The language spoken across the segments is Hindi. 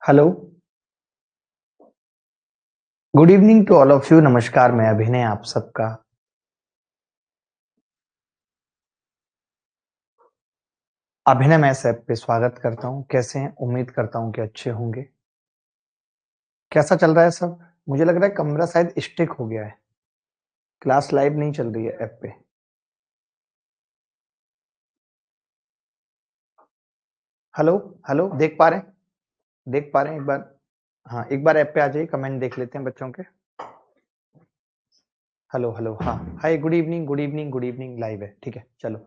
Hello, good evening to all of you. नमस्कार, मैं अभिनय आप सबका अभिनय मैस ऐप पे स्वागत करता हूँ। कैसे हैं? उम्मीद करता हूँ कि अच्छे होंगे। कैसा चल रहा है सब? मुझे लग रहा है कमरा शायद स्टिक हो गया है। क्लास लाइव नहीं चल रही है ऐप पे। हेलो, हेलो, देख पा रहे हैं? देख पा रहे हैं एक बार? हाँ, एक बार ऐप पे आ जाइए, कमेंट देख लेते हैं बच्चों के। हेलो, हेलो, हाँ, hi, good evening, good evening, good evening. Live है, ठीक है। चलो,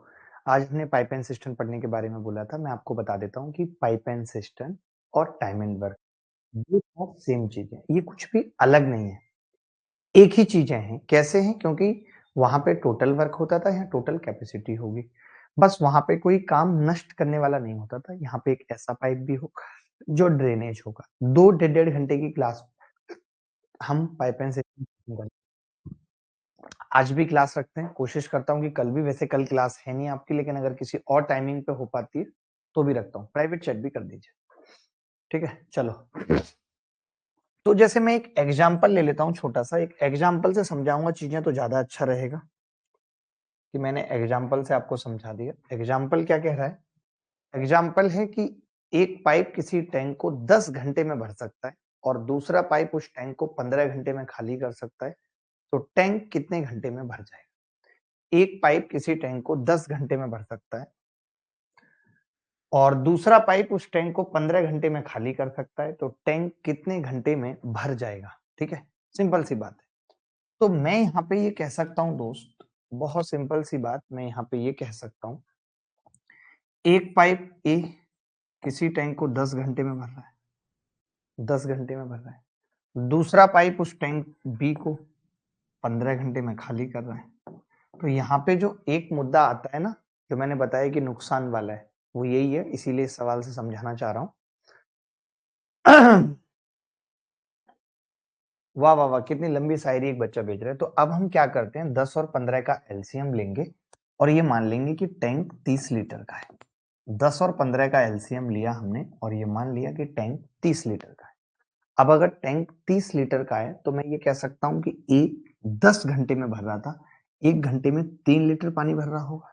आज हमने पाइप एंड सिस्टम पढ़ने के बारे में बोला था। मैं आपको बता देता हूँ कि पाइप एंड सिस्टम और टाइम एंड वर्क ये बहुत सेम चीज़ है, ये कुछ भी अलग नहीं है, एक ही चीज़ें हैं। कैसे हैं? क्योंकि वहाँ पे टोटल वर्क होता था, यहाँ टोटल कैपेसिटी होगी। बस वहाँ पे कोई काम नष्ट करने वाला नहीं होता था, यहाँ पे एक ऐसा पाइप भी होगा जो ड्रेनेज होगा। 2 डेढ़ घंटे की क्लास हम पाइप एंड सिस्टम आज भी क्लास रखते हैं, कोशिश करता हूँ कि कल भी, वैसे कल क्लास है नहीं आपकी, लेकिन अगर किसी और टाइमिंग पे हो पाती है, तो भी रखता हूँ। प्राइवेट चैट भी कर दीजिए, ठीक है? चलो। तो जैसे मैं एक एग्जाम्पल ले लेता हूँ छोटा-सा, एक एग्जाम्पल से समझाऊँगा चीज़ें तो ज़्यादा अच्छा रहेगा कि मैंने एग्जाम्पल से आपको समझा दिया। एग्जाम्पल क्या कह रहा है? एग्जाम्पल है कि एक पाइप किसी टैंक को 10 घंटे में भर सकता है और दूसरा पाइप उस टैंक को 15 घंटे में खाली कर सकता है, तो टैंक कितने घंटे में भर जाएगा? एक पाइप किसी टैंक को 10 घंटे में भर सकता है और दूसरा पाइप उस टैंक को 15 घंटे में खाली कर सकता है, तो टैंक कितने घंटे में भर जाएगा? ठीक है? सिंपल सी बात है। तो मैं यहाँ पे ये कह सकता हूँ दोस्त, बहुत सिंपल सी बात, मैं यहाँ पे ये कह सकता हूँ, एक पाइप ए किसी टैंक को 10 घंटे में भर रहा है, 10 घंटे में भर रहा है। दूसरा पाइप उस टैंक बी को 15 घंटे में खाली कर रहा है। तो यहाँ पे जो एक मुद्दा आता है ना, जो मैंने बताया कि नुकसान वाला है, वो यही है, इसीलिए इस सवाल से समझाना चाह रहा हूँ। वाह वाह वाह, कितनी लंबी शायरी एक बच्चा भेज रहा है। तो अब हम क्या करते हैं, 10 और 15 का एलसीएम लेंगे और ये मान लेंगे कि टैंक 30 लीटर का है। 10 और 15 का एलसीएम लिया हमने और ये मान लिया कि टैंक 30 लीटर का है। अब अगर टैंक 30 लीटर का है तो मैं ये कह सकता हूँ कि ए 10 घंटे में भर रहा था, 1 घंटे में 3 लीटर पानी भर रहा होगा।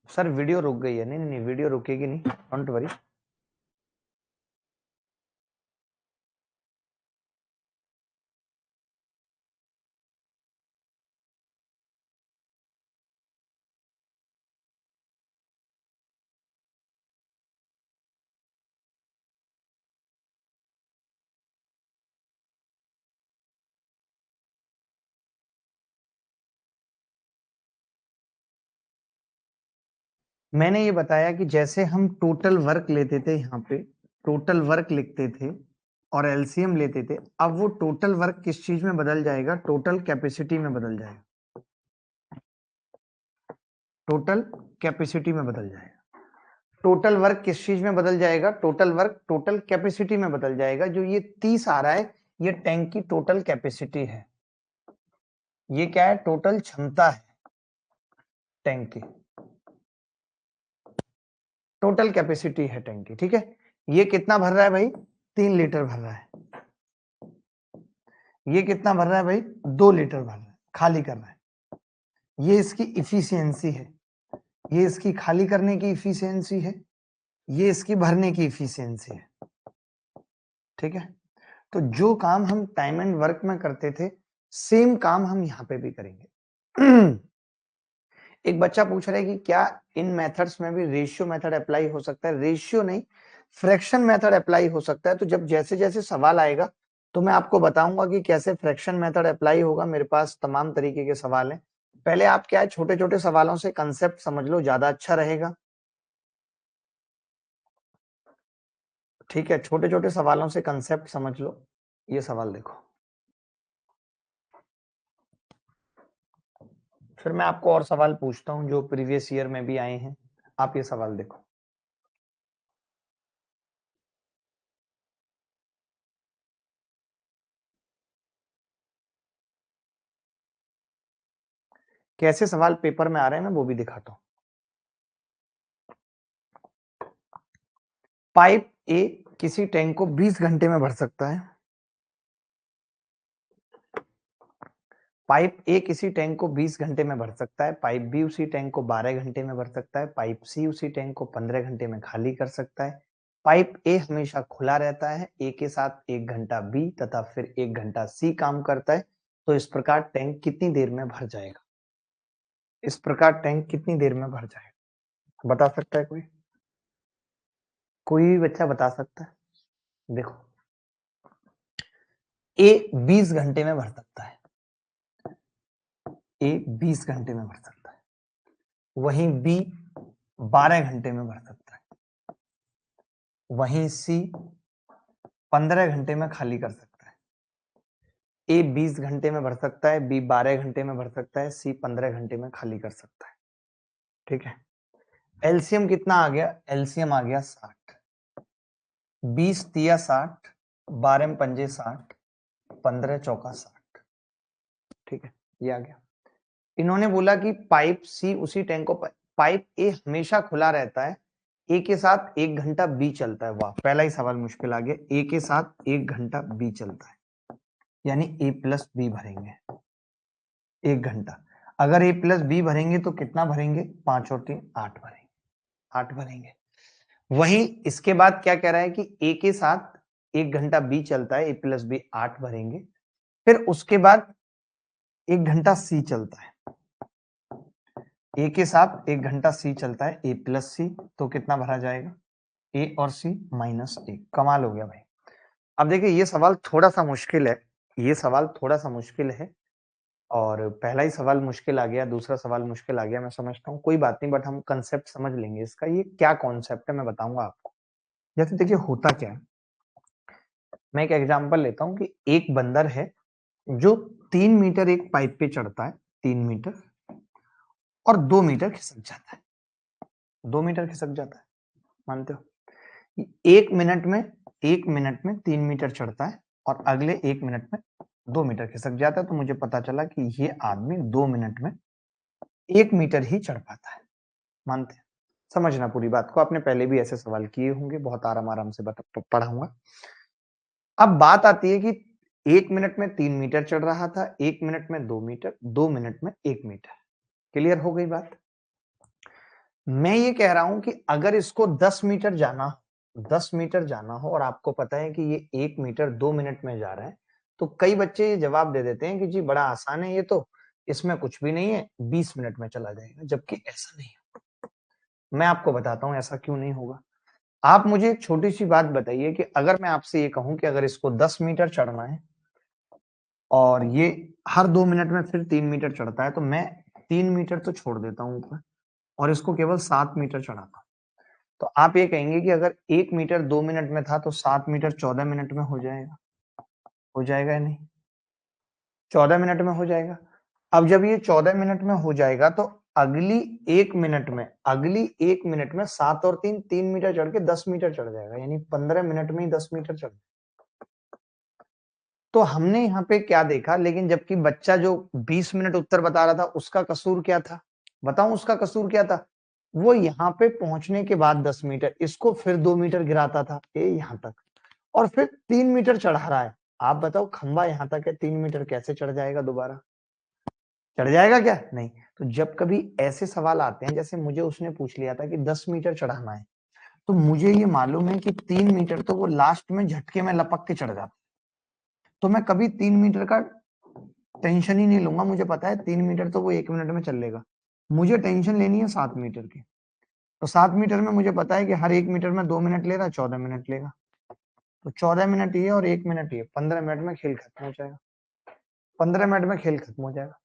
सर वीडियो रुक गई है। नहीं नहीं नहीं, वीडियो रुकेगी नहीं, डोंट वरी। मैंने ये बताया कि जैसे हम टोटल वर्क लेते थे, यहाँ पे टोटल वर्क लिखते थे और एलसीएम लेते थे, अब वो टोटल वर्क किस चीज में बदल जाएगा? टोटल कैपेसिटी में बदल जाएगा। टोटल कैपेसिटी में बदल जाएगा। टोटल वर्क किस चीज में बदल जाएगा? टोटल वर्क टोटल कैपेसिटी में बदल जाएगा। जो ये 30 आ रहा है, ये टैंक की टोटल कैपेसिटी है। ये क्या है? टोटल क्षमता है टैंक की, टोटल कैपेसिटी है टैंक की, ठीक है। ये कितना भर रहा है भाई? 3 लीटर भर रहा है। ये कितना भर रहा है भाई? 2 लीटर भर रहा है, खाली कर रहा है। ये इसकी इफिशियंसी है, ये इसकी खाली करने की इफिशियंसी है, ये इसकी भरने की इफिशियंसी है, ठीक है। तो जो काम हम टाइम एंड वर्क में करते थे, सेम काम हम यहाँ पे भी करेंगे। एक बच्चा पूछ रहा है कि क्या इन मेथड्स में भी रेशियो मेथड अप्लाई हो सकता है? रेशियो नहीं, फ्रैक्शन मेथड अप्लाई हो सकता है। तो जब जैसे जैसे सवाल आएगा तो मैं आपको बताऊंगा कि कैसे फ्रैक्शन मेथड अप्लाई होगा। मेरे पास तमाम तरीके के सवाल हैं। पहले आप क्या है, छोटे छोटे सवालों से कंसेप्ट समझ लो, ज्यादा अच्छा रहेगा, ठीक है। छोटे छोटे सवालों से कंसेप्ट समझ लो। ये सवाल देखो, फिर मैं आपको और सवाल पूछता हूं जो प्रीवियस ईयर में भी आए हैं। आप ये सवाल देखो, कैसे सवाल पेपर में आ रहे हैं मैं वो भी दिखाता हूं। पाइप ए किसी टैंक को 20 घंटे में भर सकता है। पाइप ए किसी टैंक को 20 घंटे में भर सकता है। पाइप बी उसी टैंक को 12 घंटे में भर सकता है। पाइप सी उसी टैंक को 15 घंटे में खाली कर सकता है। पाइप ए हमेशा खुला रहता है। ए के साथ 1 घंटा बी तथा फिर 1 घंटा सी काम करता है। तो इस प्रकार टैंक कितनी देर में भर जाएगा? इस प्रकार टैंक कितनी देर में भर जाएगा? बता सकता है कोई? कोई भी बच्चा बता सकता है? देखो, ए 20 घंटे में भर सकता है। ए 20 घंटे में भर सकता है। वहीं बी 12 घंटे में भर सकता है। वहीं सी 15 घंटे में खाली कर सकता है। ए 20 घंटे में भर सकता है, बी 12 घंटे में भर सकता है, सी 15 घंटे में खाली कर सकता है, ठीक है। एलसीएम कितना आ गया? एलसीएम आ गया 60। 20 तिया 60, 12 पंजे 60, 15 चौका 60, ठीक है। ये आ गया। इन्होंने बोला कि पाइप सी उसी टैंक को, पाइप ए हमेशा खुला रहता है। ए के साथ 1 घंटा बी चलता है। वाह, पहला ही सवाल मुश्किल आ गया। ए के साथ 1 घंटा बी चलता है, यानी ए प्लस बी भरेंगे 1 घंटा। अगर ए प्लस बी भरेंगे तो कितना भरेंगे? 5 और 3 8 भरेंगे, 8 भरेंगे। वहीं इसके बाद क्या कह रहा है कि ए के साथ 1 घंटा बी चलता है, ए प्लस बी 8 भरेंगे। फिर उसके बाद 1 घंटा सी चलता है। ए के साथ 1 घंटा सी चलता है, ए प्लस सी, तो कितना भरा जाएगा? ए और सी -1। कमाल हो गया भाई। अब देखिए, ये सवाल थोड़ा सा मुश्किल है, ये सवाल थोड़ा सा मुश्किल है। और पहला ही सवाल मुश्किल आ गया, दूसरा सवाल मुश्किल आ गया, मैं समझता हूँ, कोई बात नहीं, बट हम कंसेप्ट समझ लेंगे इसका। ये क्या कॉन्सेप्ट है मैं बताऊंगा आपको। जैसे देखिए होता क्या है, मैं एक एग्जांपल लेता हूँ कि एक बंदर है जो 3 मीटर एक पाइप पे चढ़ता है, 3 मीटर, और 2 मीटर खिसक जाता है। 2 मीटर खिसक जाता है, मानते हो? 1 मिनट में, 1 मिनट में 3 मीटर चढ़ता है और अगले 1 मिनट में 2 मीटर खिसक जाता है। तो मुझे पता चला कि ये आदमी 2 मिनट में 1 मीटर ही चढ़ पाता है। मानते हैं? समझना पूरी बात को, आपने पहले भी ऐसे सवाल किए होंगे, बहुत आराम आराम से पढ़ाऊंगा। अब बात आती है कि 1 मिनट में 3 मीटर चढ़ रहा था, 1 मिनट में 2 मीटर, 2 मिनट में 1 मीटर। क्लियर हो गई बात? मैं ये कह रहा हूं कि अगर इसको 10 मीटर जाना, 10 मीटर जाना हो और आपको पता है कि ये 1 मीटर 2 मिनट में जा रहा है, तो कई बच्चे ये जवाब दे देते हैं कि जी बड़ा आसान है, ये तो इसमें कुछ भी नहीं है, 20 मिनट में चला जाएगा। जबकि ऐसा नहीं है। मैं आपको बताता हूं ऐसा क्यों नहीं होगा। आप मुझे एक छोटी सी बात बताइए कि अगर मैं आपसे ये कहूं कि अगर इसको 10 मीटर चढ़ना है और ये हर 2 मिनट में फिर 3 मीटर चढ़ता है, तो मैं 3 मीटर तो छोड़ देता हूं ऊपर और इसको केवल 7 मीटर चढ़ाता हूं। तो आप ये कहेंगे कि अगर 1 मीटर 2 मिनट में था तो 7 मीटर 14 मिनट में हो जाएगा। हो जाएगा या नहीं? 14 मिनट में हो जाएगा। अब जब ये 14 मिनट में हो जाएगा तो अगली एक मिनट में 7 और 3 मीटर चढ़ के 10 मीटर चढ़ जाएगा, यानी 15 मिनट में ही 10 मीटर चढ़। तो हमने यहाँ पे क्या देखा, लेकिन जबकि बच्चा जो 20 मिनट उत्तर बता रहा था उसका कसूर क्या था, बताऊं उसका कसूर क्या था? वो यहाँ पे पहुंचने के बाद 10 मीटर, इसको फिर 2 मीटर गिराता था ये यहाँ तक, और फिर 3 मीटर चढ़ा रहा है। आप बताओ खंबा यहाँ तक है, 3 मीटर कैसे चढ़ जाएगा दोबारा? चढ़ जाएगा क्या? नहीं। तो जब कभी ऐसे सवाल आते हैं, जैसे मुझे उसने पूछ लिया था कि 10 मीटर चढ़ाना है, तो मुझे ये मालूम है कि 3 मीटर तो वो लास्ट में झटके में लपक के चढ़ जाता, तो मैं कभी 3 मीटर का टेंशन ही नहीं लूंगा। मुझे पता है 3 मीटर तो वो 1 मिनट में चल लेगा। मुझे टेंशन लेनी है 7 मीटर की। तो 7 मीटर में मुझे पता है कि हर 1 मीटर में 2 मिनट ले रहा है, 14 मिनट लेगा। तो 14 मिनट ये और 1 मिनट ये, 15 मिनट में खेल खत्म हो जाएगा। 15 मिनट में खेल खत्म हो जाएगा।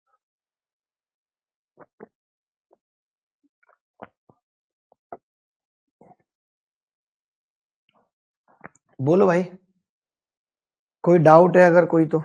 बोलो भाई, कोई डाउट है अगर कोई तो?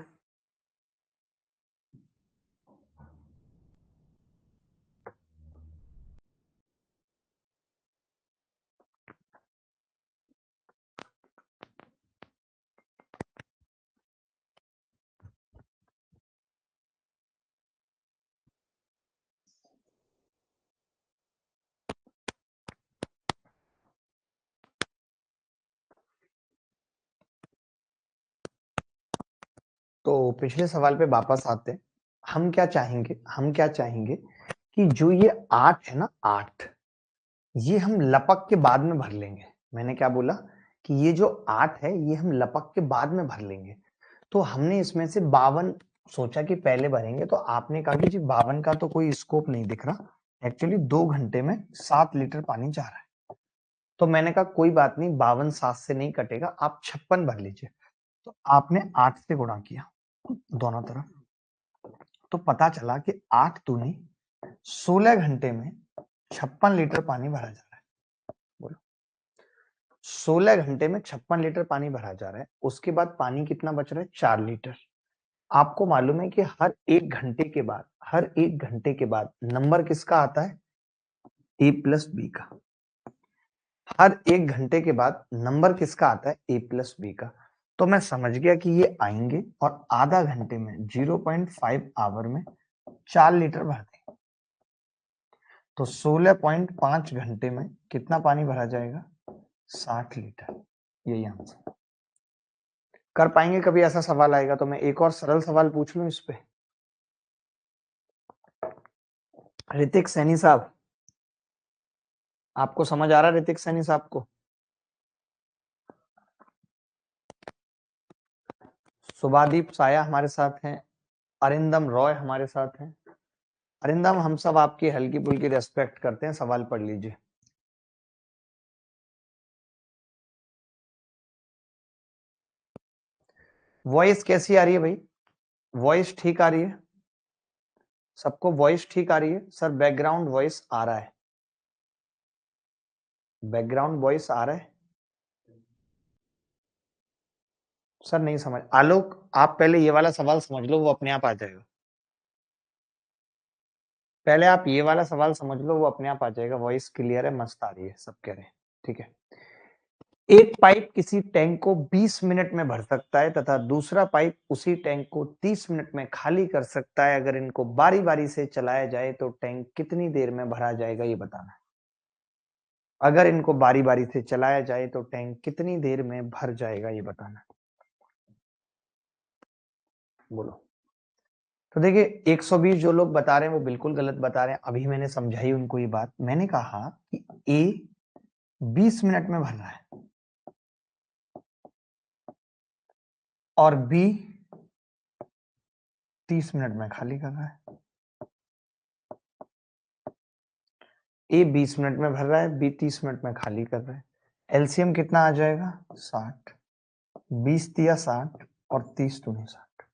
तो पिछले सवाल पे वापस आते हैं। हम क्या चाहेंगे कि जो ये 8 है ना, 8, ये हम लपक के बाद में भर लेंगे। मैंने क्या बोला कि ये जो 8 है ये हम लपक के बाद में भर लेंगे। तो हमने इसमें से 52 सोचा कि पहले भरेंगे, तो आपने कहा कि जी 52 का तो कोई स्कोप नहीं दिख रहा। एक्चुअली 2 घंटे में 7 लीटर पानी जा रहा है। तो मैंने कहा कोई बात नहीं, 52 7 से नहीं कटेगा, आप 56 भर लीजिए। तो आपने 8 से गुणा किया दोनों तरफ, तो पता चला कि 8 दूनी 16 घंटे में 56 लीटर पानी भरा जा रहा है। बोलो, 16 घंटे में 56 लीटर पानी भरा जा रहा है। उसके बाद पानी कितना बच रहा है? 4 लीटर। आपको मालूम है कि हर एक घंटे के बाद नंबर किसका आता है? ए प्लस बी का। हर एक घंटे के बाद नंबर किसका आता है? ए प्लस बी का। तो मैं समझ गया कि ये आएंगे और आधा घंटे में 0.5 आवर में 4 लीटर भर देंगे। तो 16.5 घंटे में कितना पानी भरा जाएगा? 60 लीटर। यही आंसर। कर पाएंगे? कभी ऐसा सवाल आएगा तो मैं एक और सरल सवाल पूछ लूं इस पे। ऋतिक सैनी साहब, आपको समझ आ रहा है? ऋतिक सैनी साहब को? शुभादीप साया हमारे साथ हैं, अरिंदम रॉय हमारे साथ हैं। अरिंदम, हम सब आपकी हल्की फुल्की रेस्पेक्ट करते हैं, सवाल पढ़ लीजिए। वॉइस कैसी आ रही है भाई? वॉइस ठीक आ रही है? सबको वॉइस ठीक आ रही है? सर बैकग्राउंड वॉइस आ रहा है? बैकग्राउंड वॉइस आ रहा है? सर नहीं समझ। आलोक, आप पहले ये वाला सवाल समझ लो, वो अपने आप आ जाएगा। पहले आप ये वाला सवाल समझ लो, वो अपने आप आ जाएगा। वॉइस क्लियर है, मस्त आ रही है, सब कह रहे हैं। ठीक है। एक पाइप किसी टैंक को 20 मिनट में भर सकता है तथा दूसरा पाइप उसी टैंक को 30 मिनट में खाली कर सकता है। अगर इनको बारी बारी से चलाया जाए तो टैंक कितनी देर में भरा जाएगा, ये बताना है। अगर इनको बारी बारी से चलाया जाए तो टैंक कितनी देर में भर जाएगा, ये बताना है। बोलो। तो देखिए, 120 जो लोग बता रहे हैं वो बिल्कुल गलत बता रहे हैं। अभी मैंने समझाई उनको ये बात। मैंने कहा कि ए 20 मिनट में भर रहा है और बी 30 मिनट में खाली कर रहा है। ए 20 मिनट में भर रहा है, बी 30 मिनट में खाली कर रहा है। एलसीएम कितना आ जाएगा? 60। 20 तिया 60 और 30 दूनी 60।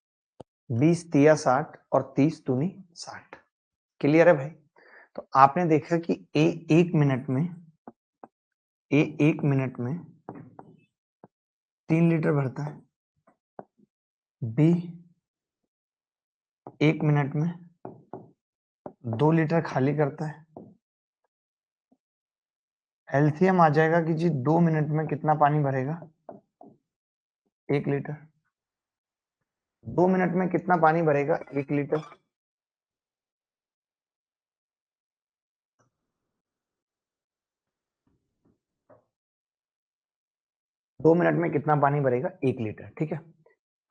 20 तिया 60 और 30 दूनी 60। क्लियर है भाई? तो आपने देखा कि ए एक मिनट में 3 लीटर भरता है, बी 1 मिनट में 2 लीटर खाली करता है। एलसीएम आ जाएगा कि जी 2 मिनट में कितना पानी भरेगा? 1 लीटर। 2 मिनट में कितना पानी भरेगा? 1 लीटर। दो मिनट में कितना पानी भरेगा? 1 लीटर। ठीक है।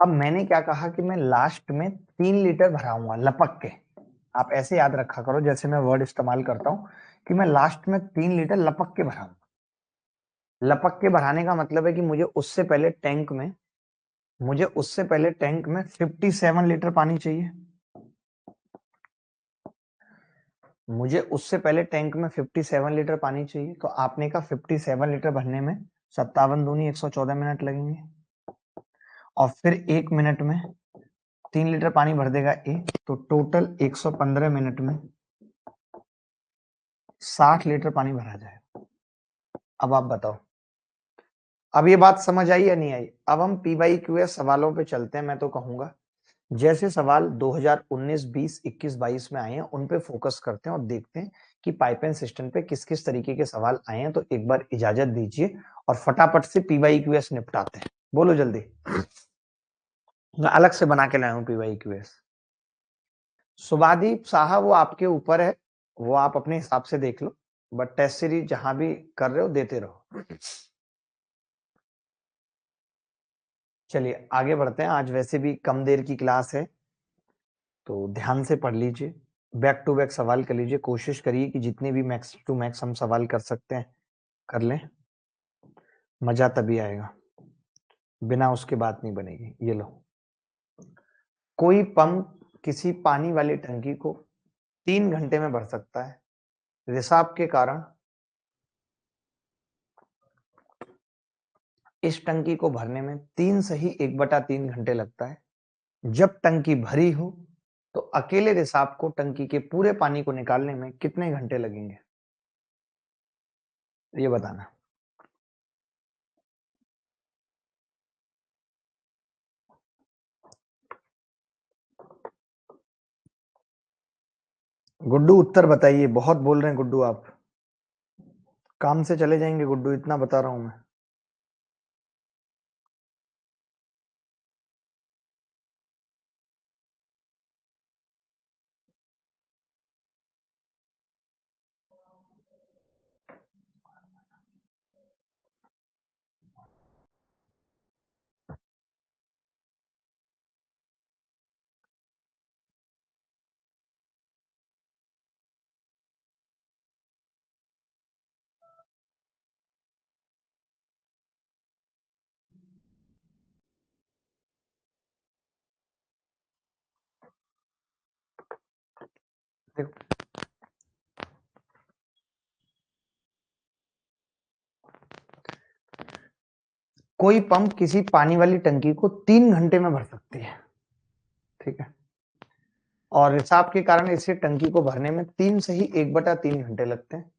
अब मैंने क्या कहा कि मैं लास्ट में 3 लीटर भराऊंगा लपक के। आप ऐसे याद रखा करो जैसे मैं वर्ड इस्तेमाल करता हूं कि मैं लास्ट में 3 लीटर लपक के भराऊंगा। लपक के भराने का मतलब है कि मुझे उससे पहले टैंक में 57 लीटर पानी चाहिए। मुझे उससे पहले टैंक में 57 लीटर पानी चाहिए। तो आपने कहा 57 लीटर भरने में 57 दूनी 114 मिनट लगेंगे। और फिर 1 मिनट में 3 लीटर पानी भर देगा ए, तो टोटल 115 मिनट में 60 लीटर पानी भरा जाएगा। अब आप बताओ, अब ये बात समझ आई या नहीं आई? अब हम पी वाई क्यू एस सवालों पे चलते हैं। मैं तो कहूंगा जैसे सवाल 2019, 20, 21, 22 में आए हैं उन पे फोकस करते हैं और देखते हैं कि पाइपलाइन सिस्टम पे किस किस तरीके के सवाल आए हैं। तो एक बार इजाजत दीजिए और फटाफट से पी वाई क्यू एस निपटाते हैं। बोलो जल्दी। मैं अलग से बना के लाया हूं पी वाई क्यू एस। शुभादीप साहब वो आपके ऊपर है, वो आप अपने हिसाब से देख लो, बट टेस्ट सीरीज जहां भी कर रहे हो देते रहो। चलिए आगे बढ़ते हैं। आज वैसे भी कम देर की क्लास है तो ध्यान से पढ़ लीजिए, बैक टू बैक सवाल कर लीजिए। कोशिश करिए कि जितने भी मैक्स टू मैक्स हम सवाल कर सकते हैं कर लें। मजा तभी आएगा, बिना उसके बात नहीं बनेगी। ये लो, कोई पंप किसी पानी वाली टंकी को 3 घंटे में भर सकता है। रिसाव के कारण इस टंकी को भरने में 3 से ही 1/3 घंटे लगता है। जब टंकी भरी हो तो अकेले रिसाव को टंकी के पूरे पानी को निकालने में कितने घंटे लगेंगे? ये बताना। गुड्डू उत्तर बताइए। बहुत बोल रहे हैं गुड्डू आप, काम से चले जाएंगे गुड्डू, इतना बता रहा हूं मैं। देखो, कोई पंप किसी पानी वाली टंकी को 3 घंटे में भर सकती है। ठीक है। और रिसाव के कारण इसे टंकी को भरने में 3 से ही 1/3 घंटे लगते हैं।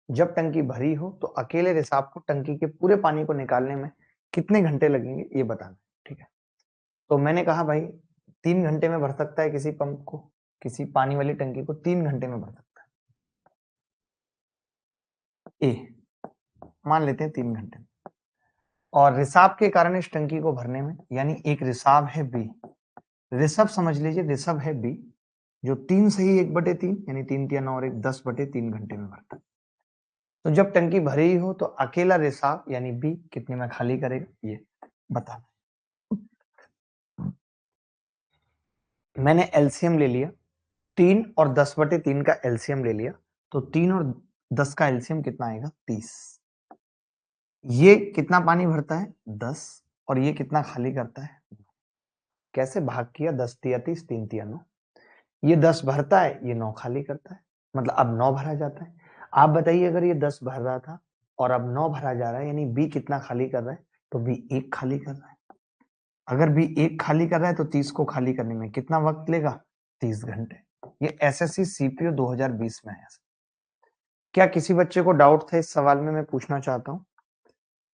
जब टंकी भरी हो तो अकेले रिसाव को टंकी के पूरे पानी को निकालने में कितने घंटे लगेंगे ये बताना। ठीक है। तो मैंने कहा भाई 3 घंटे में भर सकता है किसी पंप को, किसी पानी वाली टंकी को 3 घंटे में भर सकता है ए, मान लेते हैं 3 घंटे। और रिसाव के कारण इस टंकी को भरने में, यानी एक रिसाव है बी, ऋषभ समझ लीजिए, ऋषभ है बी जो 3 से ही 1/3 यानी 3 3 और 1 10/3 घंटे में भरता है। तो जब टंकी भरी हो तो अकेला रिसाव यानी बी कितने में खाली करेगा ये बताना। मैंने एलसीएम ले लिया, 3 और 10/3 का एलसीएम ले लिया, तो 3 और 10 का एलसीएम कितना आएगा? 30। ये कितना पानी भरता है? 10। और ये कितना खाली करता है? कैसे भाग किया? 10 तिया 30, 3 तिया 9। ये 10 भरता है, ये 9 खाली करता है, मतलब अब 9 भरा जाता है। आप बताइए अगर ये 10 भर रहा था और अब 9 भरा जा रहा है, यानी बी कितना खाली कर रहा है? तो बी 1 खाली कर रहा है। अगर बी 1 खाली कर रहा है तो 30 को खाली करने में कितना वक्त लेगा? 30 घंटे। ये एसएससी सीपीओ 2020 में है। क्या किसी बच्चे को डाउट था इस सवाल में? मैं पूछना चाहता हूँ,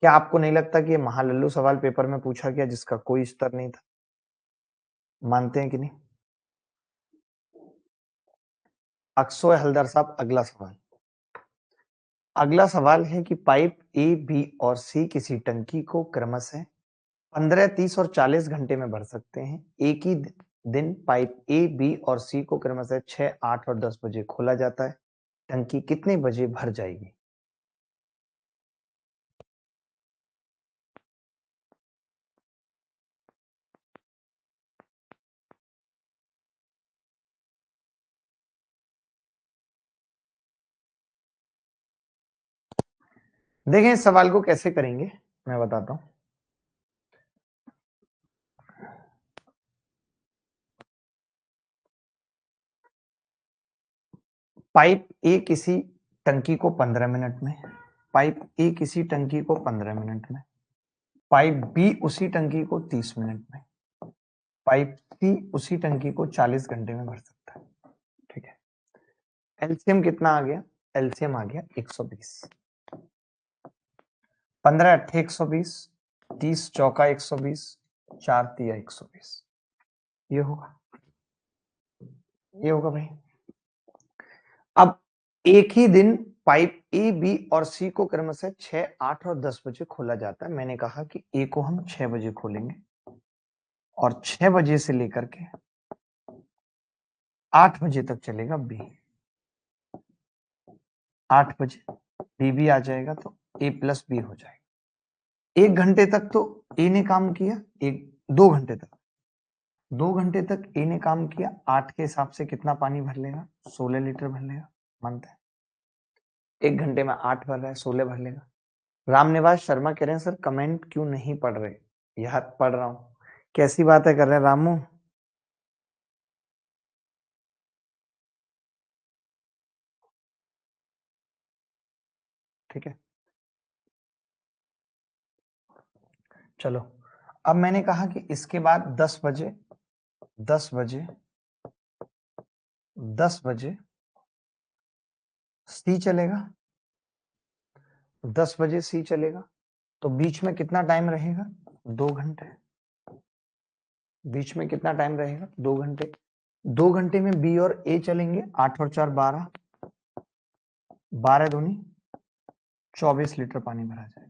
क्या आपको नहीं लगता कि ये महालल्लू सवाल पेपर में पूछा गया जिसका कोई स्तर नहीं था? मानते हैं कि नहीं? अक्सो हलदर साहब, अगला सवाल है कि पाइप ए, बी और सी किसी टंकी को क्रमशः 15, 30 और 40 घंटे में भर सकते हैं। एक ही दिन पाइप ए, बी और सी को क्रमशः 6, 8 और 10 बजे खोला जाता है। टंकी कितने बजे भर जाएगी? देखें इस सवाल को कैसे करेंगे, मैं बताता हूं। पाइप ए किसी टंकी को 15 मिनट में, पाइप ए किसी टंकी को 15 मिनट में, पाइप बी उसी टंकी को 30 मिनट में, पाइप सी उसी टंकी को 40 घंटे में भर सकता है। ठीक है, एलसीएम कितना आ गया? एलसीएम आ गया 120। 15 अट्ठे 120, 30 चौका 120, 4 तिया 120। ये होगा, ये होगा भाई। अब एक ही दिन पाइप ए, बी और सी को क्रमशः 6, 8 और 10 बजे खोला जाता है। मैंने कहा कि ए को हम 6 बजे खोलेंगे और 6 बजे से लेकर के 8 बजे तक चलेगा बी। 8 बजे बी भी आ जाएगा तो ए प्लस बी हो जाएगा। 1 घंटे तक तो ए ने काम किया, 2 घंटे तक, 2 घंटे तक ए ने काम किया। 8 के हिसाब से कितना पानी भर लेगा? 16 लीटर भर लेगा, मानते हैं। 1 घंटे में 8 भर रहा है, 16 भर लेगा। रामनिवास शर्मा कह रहे हैं सर कमेंट क्यों नहीं पढ़ रहे? यार पढ़ रहा हूं, कैसी बातें कर रहे हैं रामू? ठीक है, चलो। अब मैंने कहा कि इसके बाद 10 बजे, 10 बजे, 10 बजे सी चलेगा, 10 बजे सी चलेगा तो बीच में कितना टाइम रहेगा? 2 घंटे। बीच में कितना टाइम रहेगा? 2 घंटे। 2 घंटे में बी और ए चलेंगे, 8 और 4 12, 12 दूनी 24 लीटर पानी भरा जाएगा।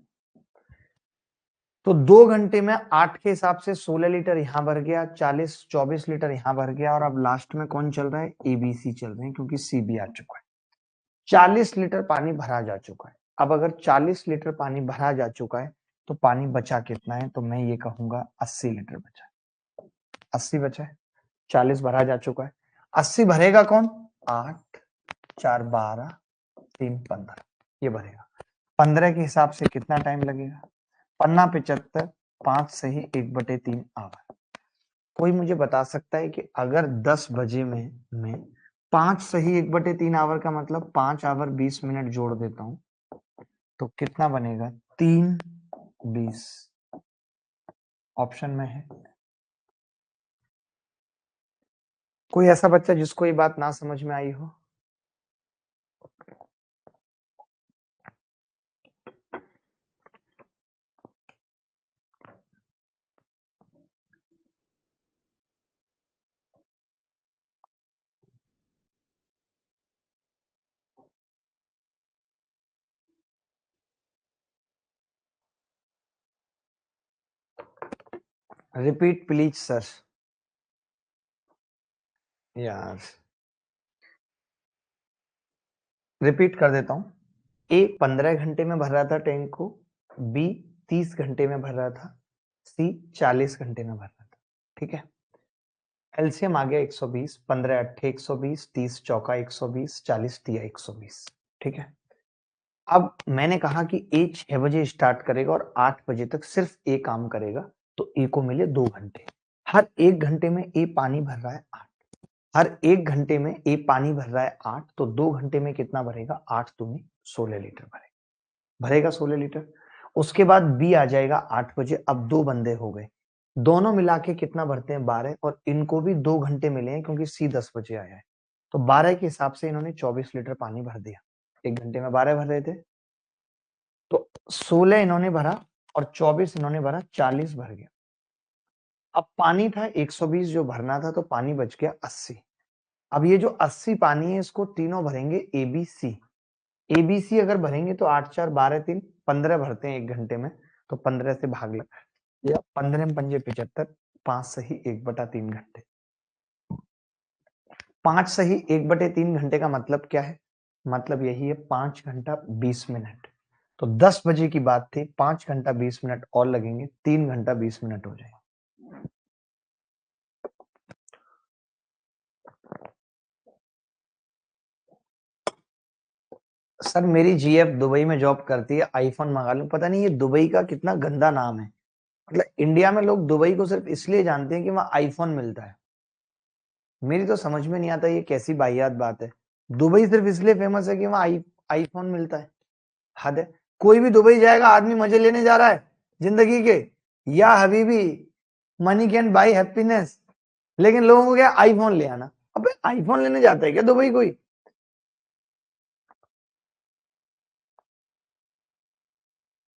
तो 2 घंटे में 8 के हिसाब से 16 लीटर यहां भर गया, 24 लीटर यहां भर गया और अब लास्ट में कौन चल रहा है? एबीसी चल रहे हैं क्योंकि सी भी आ चुका है। 40 लीटर पानी भरा जा चुका है। अब अगर 40 लीटर पानी भरा जा चुका है तो पानी बचा कितना है? तो मैं ये कहूंगा 80 लीटर बचा है। 80 बचा है, 40 भरा जा चुका है। 80 भरेगा कौन? 8, 4 12, 3 15, ये भरेगा। 15 के हिसाब से कितना टाइम लगेगा? पन्ना 75, 5 सही 1/3 आवर। कोई मुझे बता सकता है कि अगर 10 बजे में मैं 5 सही 1/3 आवर का मतलब 5 आवर 20 मिनट जोड़ देता हूं तो कितना बनेगा? 3:20। ऑप्शन में है। कोई ऐसा बच्चा जिसको ये बात ना समझ में आई हो? Repeat please sir. यार रिपीट कर देता हूं। ए 15 घंटे में भर रहा था टैंक को, बी 30 घंटे में भर रहा था, सी 40 घंटे में भर रहा था। ठीक है, एलसीएम आ गया 120। 15 अट्ठे 120, 30 चौका 120, 40 तिया 120। ठीक है, अब मैंने कहा कि ए 6 बजे स्टार्ट करेगा और 8 बजे तक सिर्फ ए काम करेगा तो ए को मिले 2 घंटे। हर 1 घंटे में ए पानी भर रहा है 8, हर 1 घंटे में ए पानी भर रहा है 8 तो 2 घंटे में कितना भरेगा? 8 दूनी 16 लीटर भरेगा 16 लीटर। उसके बाद बी आ जाएगा 8 बजे। अब 2 बंदे हो गए, दोनों मिला के कितना भरते हैं? 12। और इनको भी 2 घंटे मिले हैं क्योंकि सी 10 बजे आया है तो 12 के हिसाब से इन्होंने 24 लीटर पानी भर दिया। 1 घंटे में 12 भर रहे थे तो 16 इन्होंने भरा और 24 इन्होंने भरा, 40 भर गया। अब पानी था 120 जो भरना था तो पानी बच गया 80। अब ये जो 80 पानी है इसको तीनों भरेंगे एबीसी। एबीसी अगर भरेंगे तो 8 4 12 3 15 भरते हैं 1 घंटे में, तो 15 से भाग लगा, या 15 में पंजे 75, 5 सही 1/3 घंटे। 5 सही 1/3 घंटे का मतलब क्या है? मतलब यही है 5 घंटा 20 मिनट। तो 10 बजे की बात थी, 5 घंटा 20 मिनट और लगेंगे, 3 घंटा 20 मिनट हो जाएंगे। सर मेरी जीएफ दुबई में जॉब करती है, आईफोन मंगा लूं। पता नहीं ये दुबई का कितना गंदा नाम है। मतलब इंडिया में लोग दुबई को सिर्फ इसलिए जानते हैं कि वहां आईफोन मिलता है। मेरी तो समझ में नहीं आता ये कैसी वाहियात बात है। दुबई सिर्फ इसलिए फेमस है कि वहां आईफोन मिलता है। हद है। कोई भी दुबई जाएगा आदमी मजे लेने जा रहा है जिंदगी के, या Habibi money can buy happiness, लेकिन लोगों को क्या आईफोन ले आना। अबे आईफोन लेने जाता है क्या दुबई कोई?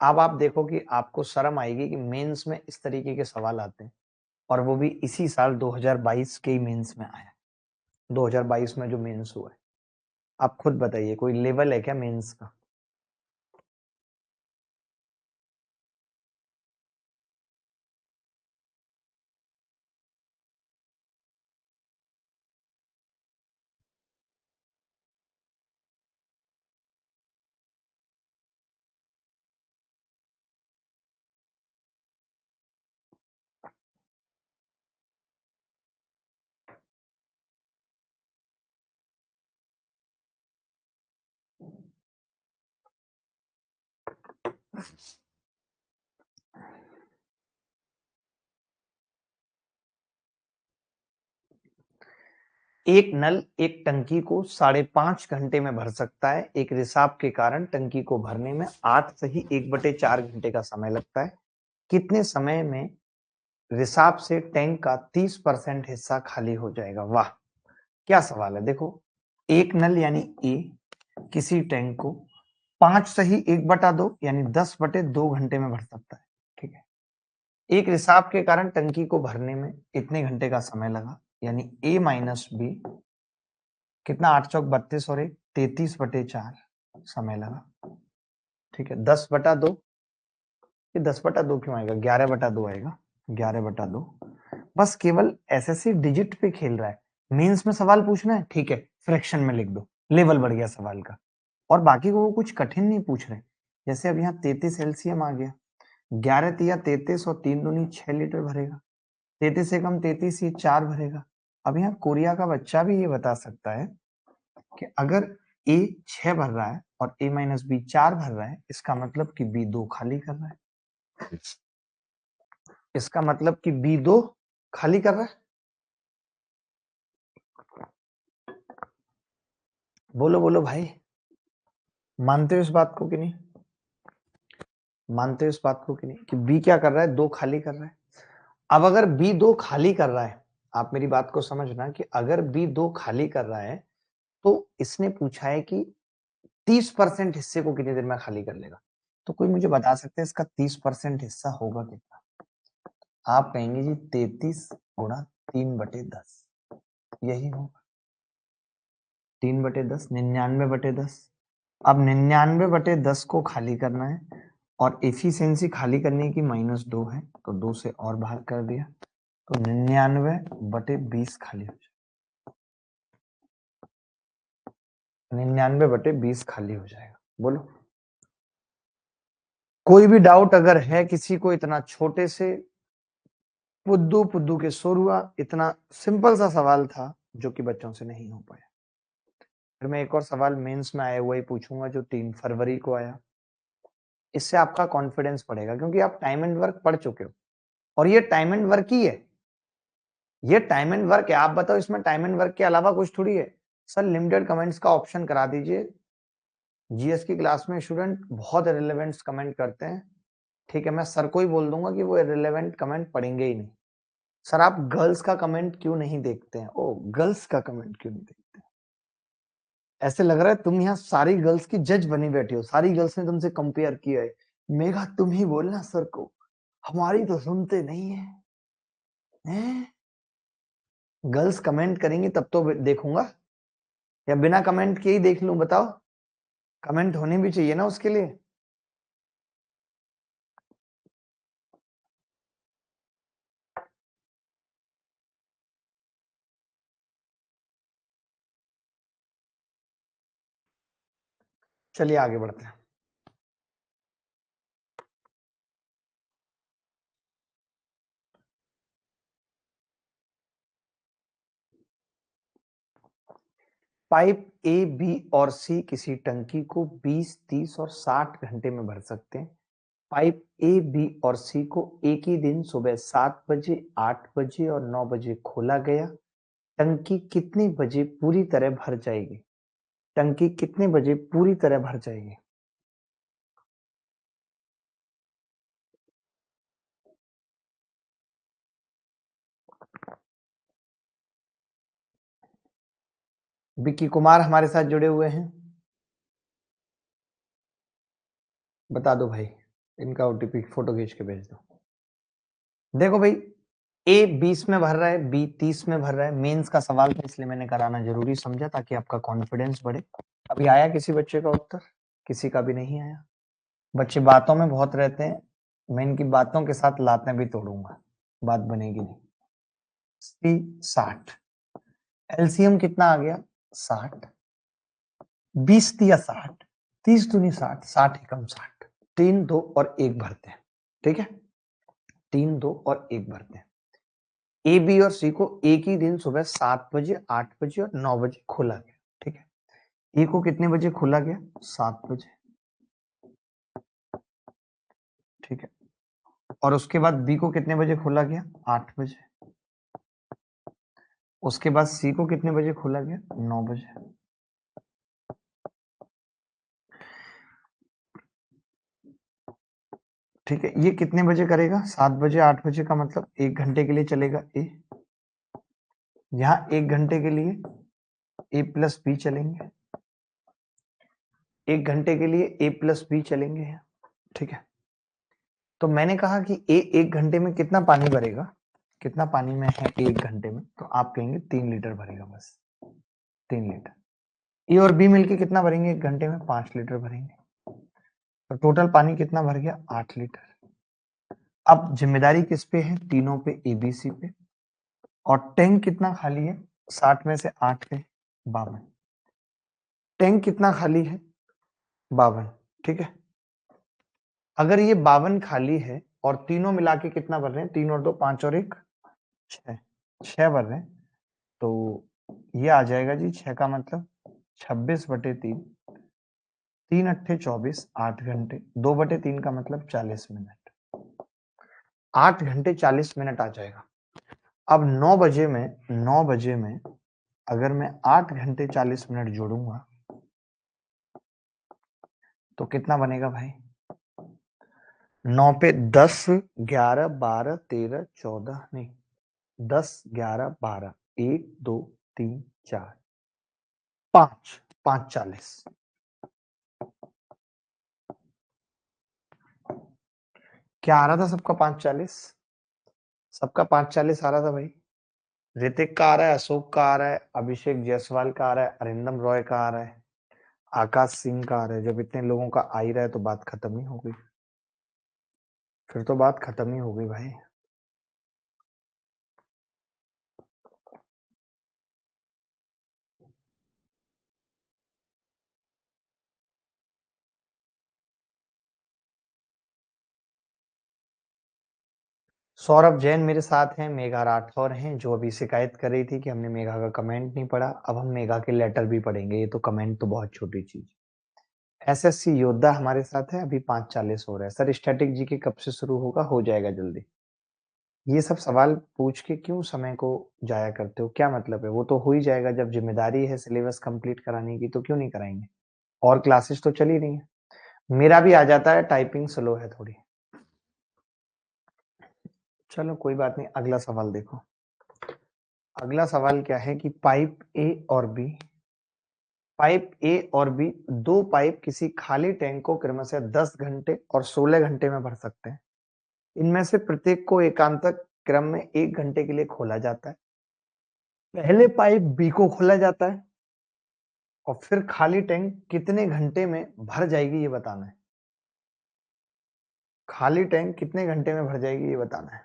अब आप देखो कि आपको शर्म आएगी कि मेंस में इस तरीके के सवाल आते हैं, और वो भी इसी साल 2022 के ही मेंस में आया। 2022 में जो मेंस हुआ है, आप खुद बताइए कोई लेवल है क्या मेंस का? एक नल एक टंकी को 5.5 घंटे में भर सकता है। एक रिसाव के कारण टंकी को भरने में 8 सही 1/4 घंटे का समय लगता है। कितने समय में रिसाव से टैंक का 30% हिस्सा खाली हो जाएगा? वाह, क्या सवाल है। देखो, एक नल यानी ए किसी टैंक को 5 सही 1/2 यानी 10/2 घंटे में भर सकता है। ठीक है। एक रिसाव के कारण टंकी को भरने में इतने घंटे का समय लगा, यानी ए माइनस बी कितना, 8 चौक 32 और 1 33/4 समय लगा। ठीक है। 10/2, ये 10/2 क्यों आएगा, 11/2 आएगा। 11/2 बस केवल एसएससी डिजिट पे खेल रहा है। मेंस में सवाल पूछना है, ठीक है, फ्रैक्शन में लिख दो, लेवल बढ़ गया सवाल का। और बाकी को वो कुछ कठिन नहीं पूछ रहे। जैसे अब यहाँ 33 एलसीएम आ गया, 11 तिया 33 और 3 दूनी 6 लीटर भरेगा। 33 से कम 33 ये 4 भरेगा। अब यहाँ कोरिया का बच्चा भी ये बता सकता है कि अगर ए 6 भर रहा है और ए माइनस बी 4 भर रहा है, इसका मतलब कि बी 2 खाली कर रहा है। इसका मतलब कि बी 2 खाली कर रहा है। बोलो बोलो भाई, मानते हो इस बात को कि नहीं? मानते हो इस बात को कि नहीं कि बी क्या कर रहा है, 2 खाली कर रहा है। अब अगर बी 2 खाली कर रहा है, आप मेरी बात को समझना कि अगर बी 2 खाली कर रहा है, तो इसने पूछा है कि 30% हिस्से को कितनी देर में खाली कर लेगा। तो कोई मुझे बता सकते हैं इसका 30% हिस्सा होगा कितना? आप कहेंगे जी 33 गुणा 3/10, यही होगा। 3/10 99/10। अब 99/10 को खाली करना है, और एफिशिएंसी खाली करने की -2 है, तो 2 से और भाग कर दिया, तो 99/20 खाली हो जाएगा। 99/20 खाली हो जाएगा। बोलो, कोई भी डाउट अगर है किसी को, इतना छोटे से पुद्दू पुद्दू के शोर हुआ, इतना सिंपल सा सवाल था जो कि बच्चों से नहीं हो पाया। फिर मैं एक और सवाल मेंस में आया हुआ ही पूछूंगा जो 3 फरवरी को आया। इससे आपका कॉन्फिडेंस बढ़ेगा क्योंकि आप टाइम एंड वर्क पढ़ चुके हो, और ये टाइम एंड वर्क ही है। ये टाइम एंड वर्क है। आप बताओ इसमें टाइम एंड वर्क के अलावा कुछ थोड़ी है। सर लिमिटेड कमेंट्स का ऑप्शन करा दीजिए। जीएस की क्लास में स्टूडेंट बहुत रिलेवेंट कमेंट करते हैं। ठीक है, मैं सर को ही बोल दूंगा कि वो रिलेवेंट कमेंट पढ़ेंगे ही नहीं। सर आप गर्ल्स का कमेंट क्यों नहीं देखते हैं? ओ, गर्ल्स का कमेंट क्यों नहीं देखते हैं? ऐसे लग रहा है तुम यहाँ सारी गर्ल्स की जज बनी बैठी हो, सारी गर्ल्स ने तुमसे कंपेयर किया है। मेघा तुम ही बोलना सर को, हमारी तो सुनते नहीं है, हैं? गर्ल्स कमेंट करेंगी तब तो देखूंगा, या बिना कमेंट किए ही देख लूं, बताओ? कमेंट होने भी चाहिए ना उसके लिए। चलिए आगे बढ़ते हैं। पाइप ए, बी और सी किसी टंकी को 20, 30 और 60 घंटे में भर सकते हैं। पाइप ए, बी और सी को एक ही दिन सुबह 7 बजे, 8 बजे और 9 बजे खोला गया। टंकी कितने बजे पूरी तरह भर जाएगी? टंकी कितने बजे पूरी तरह भर जाएगी? विक्की कुमार हमारे साथ जुड़े हुए हैं, बता दो भाई, इनका ओटीपी फोटो खींच के भेज दो। देखो भाई, ए 20 में भर रहा है, बी 30 में भर रहा है। मेंस का सवाल था इसलिए मैंने कराना जरूरी समझा ताकि आपका कॉन्फिडेंस बढ़े। अभी आया किसी बच्चे का उत्तर? किसी का भी नहीं आया। बच्चे बातों में बहुत रहते हैं, मैं इनकी बातों के साथ लातें भी तोड़ूंगा, बात बनेगी नहीं। सी 60, एलसीएम कितना आ गया? 60, 20 दिया 60, 30 दूनी 60, 60 एकम 60। 3, 2 और 1 भरते हैं, ठीक है? 3, 2 और 1 भरते हैं। ए, बी और सी को एक ही दिन सुबह 7 बजे, 8 बजे और 9 बजे खोला गया, ठीक है? ए को कितने बजे खोला गया? 7 बजे, ठीक है? और उसके बाद बी को कितने बजे खोला गया? 8 बजे। उसके बाद सी को कितने बजे खोला गया? 9 बजे। ठीक है, ये कितने बजे करेगा? 7 बजे, 8 बजे का मतलब 1 घंटे के लिए चलेगा ए। यहाँ 1 घंटे के लिए ए प्लस बी चलेंगे, 1 घंटे के लिए ए प्लस बी चलेंगे, ठीक है? तो मैंने कहा कि ए 1 घंटे में कितना पानी भरेगा? कितना पानी में है 1 घंटे में? तो आप कहेंगे 3 लीटर भरेगा, बस 3 लीटर। ए और बी मिलके कितना भरेंगे 1 घंटे में? 5 लीटर भरेंगे। तो टोटल पानी कितना भर गया? 8 लीटर। अब जिम्मेदारी किस पे है? तीनों पे, एबीसी पे। और टैंक कितना खाली है? 60 में से 8 पे 52। टैंक कितना खाली है? 52, ठीक है? अगर ये 52 खाली है और तीनों मिला के कितना भर रहे हैं? 3 और 2 5 और 1 6, 6 भर रहे हैं। तो ये आ जाएगा जी 6 का मतलब 26/3, 3 अट्ठे 24, 8 घंटे, 2/3 का मतलब 40 मिनट। 8 घंटे 40 मिनट आ जाएगा। अब 9 बजे में अगर मैं 8 घंटे 40 मिनट जोड़ूंगा तो कितना बनेगा भाई? 9 पे 10, 11, 12, 13, 14, नहीं, 10, 11, 12, 1, 2, 3, 4, 5, 5:40। क्या आ रहा था सबका? 5:40, सबका 5:40 आ रहा था भाई। ऋतिक का आ रहा है, अशोक का आ रहा है, अभिषेक जायसवाल का आ रहा है, अरिंदम रॉय का आ रहा है, आकाश सिंह का आ रहा है। जब इतने लोगों का आ ही रहा है तो बात खत्म ही हो गई, फिर तो बात खत्म ही हो गई भाई। सौरभ जैन मेरे साथ हैं, मेघा राठौर हैं, जो अभी शिकायत कर रही थी कि हमने मेघा का कमेंट नहीं पढ़ा। अब हम मेघा के लेटर भी पढ़ेंगे, ये तो कमेंट तो बहुत छोटी चीज। एसएससी योद्धा हमारे साथ है, अभी 5:40 हो रहा है। सर स्टैटिक जी के कब से शुरू होगा? हो जाएगा जल्दी। ये सब सवाल पूछ के क्यों समय को जाया करते हो? क्या मतलब है? वो तो हो ही जाएगा, जब जिम्मेदारी है सिलेबस कंप्लीट कराने की तो क्यों नहीं कराएंगे? और क्लासेस तो चल ही रही है। मेरा भी आ जाता है, टाइपिंग स्लो है थोड़ी। चलो कोई बात नहीं, अगला सवाल देखो। अगला सवाल क्या है कि पाइप ए और बी, दो पाइप किसी खाली टैंक को क्रमशः 10 घंटे और 16 घंटे में भर सकते हैं। इनमें से प्रत्येक को एकांतर क्रम में 1 घंटे के लिए खोला जाता है। पहले पाइप बी को खोला जाता है और फिर खाली टैंक कितने घंटे में भर जाएगी ये बताना है। खाली टैंक कितने घंटे में भर जाएगी ये बताना है।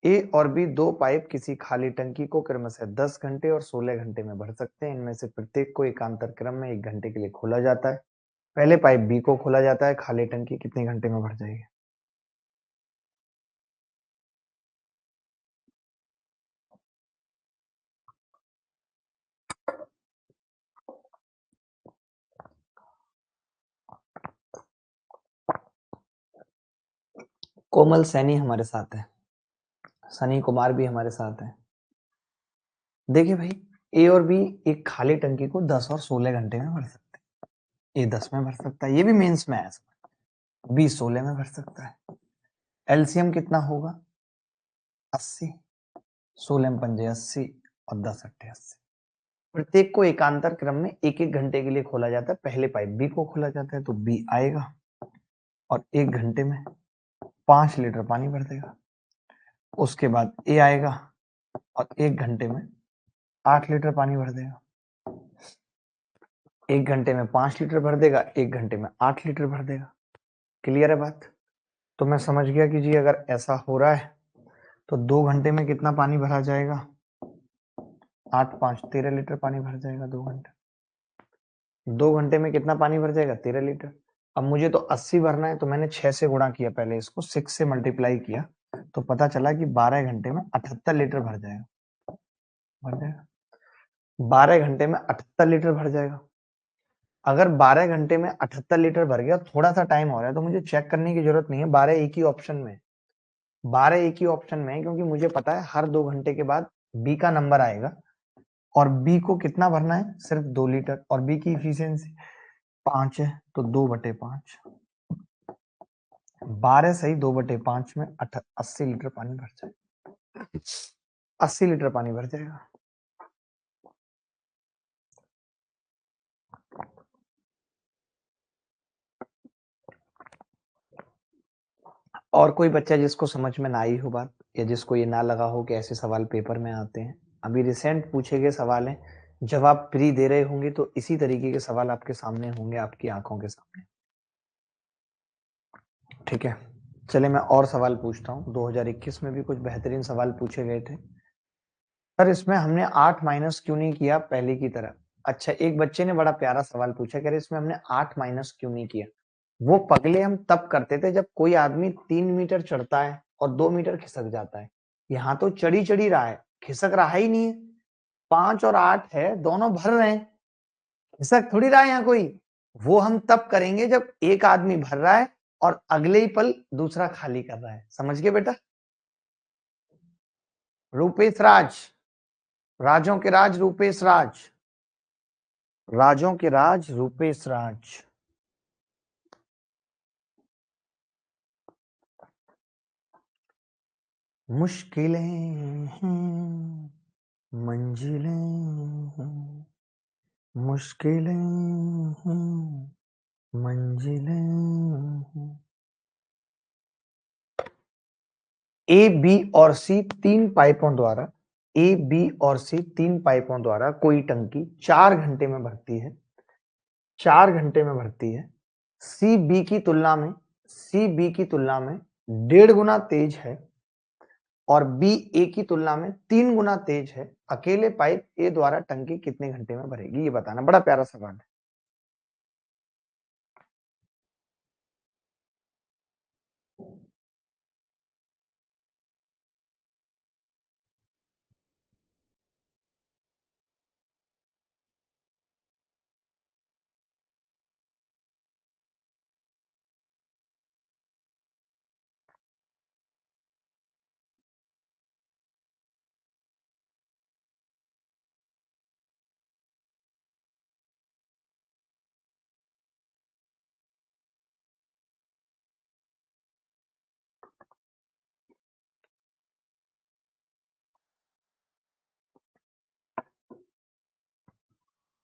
ए और बी दो पाइप किसी खाली टंकी को क्रमशः 10 घंटे और 16 घंटे में भर सकते हैं। इनमें से प्रत्येक को एकांतर क्रम में 1 घंटे के लिए खोला जाता है। पहले पाइप बी को खोला जाता है, खाली टंकी कितने घंटे में भर जाएगी? कोमल सैनी हमारे साथ है, सनी कुमार भी हमारे साथ है। देखिए भाई, ए और बी एक खाली टंकी को 10 और 16 घंटे में भर सकते हैं। ए 10 में भर सकता है, ये भी मेंस में है। बी 16 में भर सकता है। एलसीएम कितना होगा? 80। 16 में पंजे 80 और 10 अट्ठे 80। प्रत्येक को एकांतर क्रम में एक एक घंटे के लिए खोला जाता है। पहले पाइप बी को खोला जाता है तो बी आएगा और 1 घंटे में 5 लीटर पानी भर देगा। उसके बाद ए आएगा और 1 घंटे में 8 लीटर पानी भर देगा। 1 घंटे में 5 लीटर भर देगा, 1 घंटे में 8 लीटर भर देगा। क्लियर है बात? तो मैं समझ गया कि जी अगर ऐसा हो रहा है तो 2 घंटे में कितना पानी भरा जाएगा? 8 5 13 लीटर पानी भर जाएगा 2 घंटे। 2 घंटे में कितना पानी भर जाएगा? 13 लीटर। अब मुझे तो 80 भरना है तो मैंने 6 से गुणा किया, पहले इसको 6 से मल्टीप्लाई किया तो पता चला कि 12 घंटे में 78 लीटर भर जाएगा। भर जाएगा 12 घंटे में 78 लीटर भर जाएगा। अगर 12 घंटे में 78 लीटर भर गया, थोड़ा सा टाइम हो रहा है तो मुझे चेक करने की जरूरत नहीं है। 12 एक ही ऑप्शन में, 12 एक ही ऑप्शन में है क्योंकि मुझे पता है हर 2 घंटे के बाद बी का नंबर आएगा और बी को कितना भरना है? सिर्फ 2 लीटर। और बी की इफिशियंसी 5 है तो 2/5। 12 सही 2/5 में 80 लीटर पानी भर जाएगा। 80 लीटर पानी भर जाएगा। और कोई बच्चा जिसको समझ में ना आई हो बात, या जिसको ये ना लगा हो कि ऐसे सवाल पेपर में आते हैं, अभी रिसेंट पूछे गए सवाल हैं। जब आप प्री दे रहे होंगे तो इसी तरीके के सवाल आपके सामने होंगे, आपकी आंखों के सामने। ठीक है, चले मैं और सवाल पूछता हूँ। 2021 में भी कुछ बेहतरीन सवाल पूछे गए थे। सर इसमें हमने 8 माइनस क्यों नहीं किया पहले की तरह? अच्छा, एक बच्चे ने बड़ा प्यारा सवाल पूछा, कह रहे इसमें हमने 8 माइनस क्यों नहीं किया? वो पगले हम तब करते थे जब कोई आदमी 3 मीटर चढ़ता है और 2 मीटर खिसक जाता है। यहाँ तो चढ़ी चढ़ी रहा है, खिसक रहा ही नहीं है। 5 और 8 है, दोनों भर रहे हैं, खिसक थोड़ी रहा है यहाँ कोई। वो हम तब करेंगे जब एक आदमी भर रहा है और अगले ही पल दूसरा खाली कर रहा है। समझ गए बेटा? रूपेश राज, राजों के राज रूपेश राज, राजों के राज रूपेश राज। मुश्किलें हैं, मंजिलें हैं, मुश्किलें हैं, मंजिलें हैं। ए बी और सी तीन पाइपों द्वारा, ए बी और सी तीन पाइपों द्वारा कोई टंकी 4 घंटे में भरती है, 4 घंटे में भरती है। सी बी की तुलना में, सी बी की तुलना में 1.5 गुना तेज है और बी ए की तुलना में 3 गुना तेज है। अकेले पाइप ए द्वारा टंकी कितने घंटे में भरेगी ये बताना। बड़ा प्यारा सवाल है।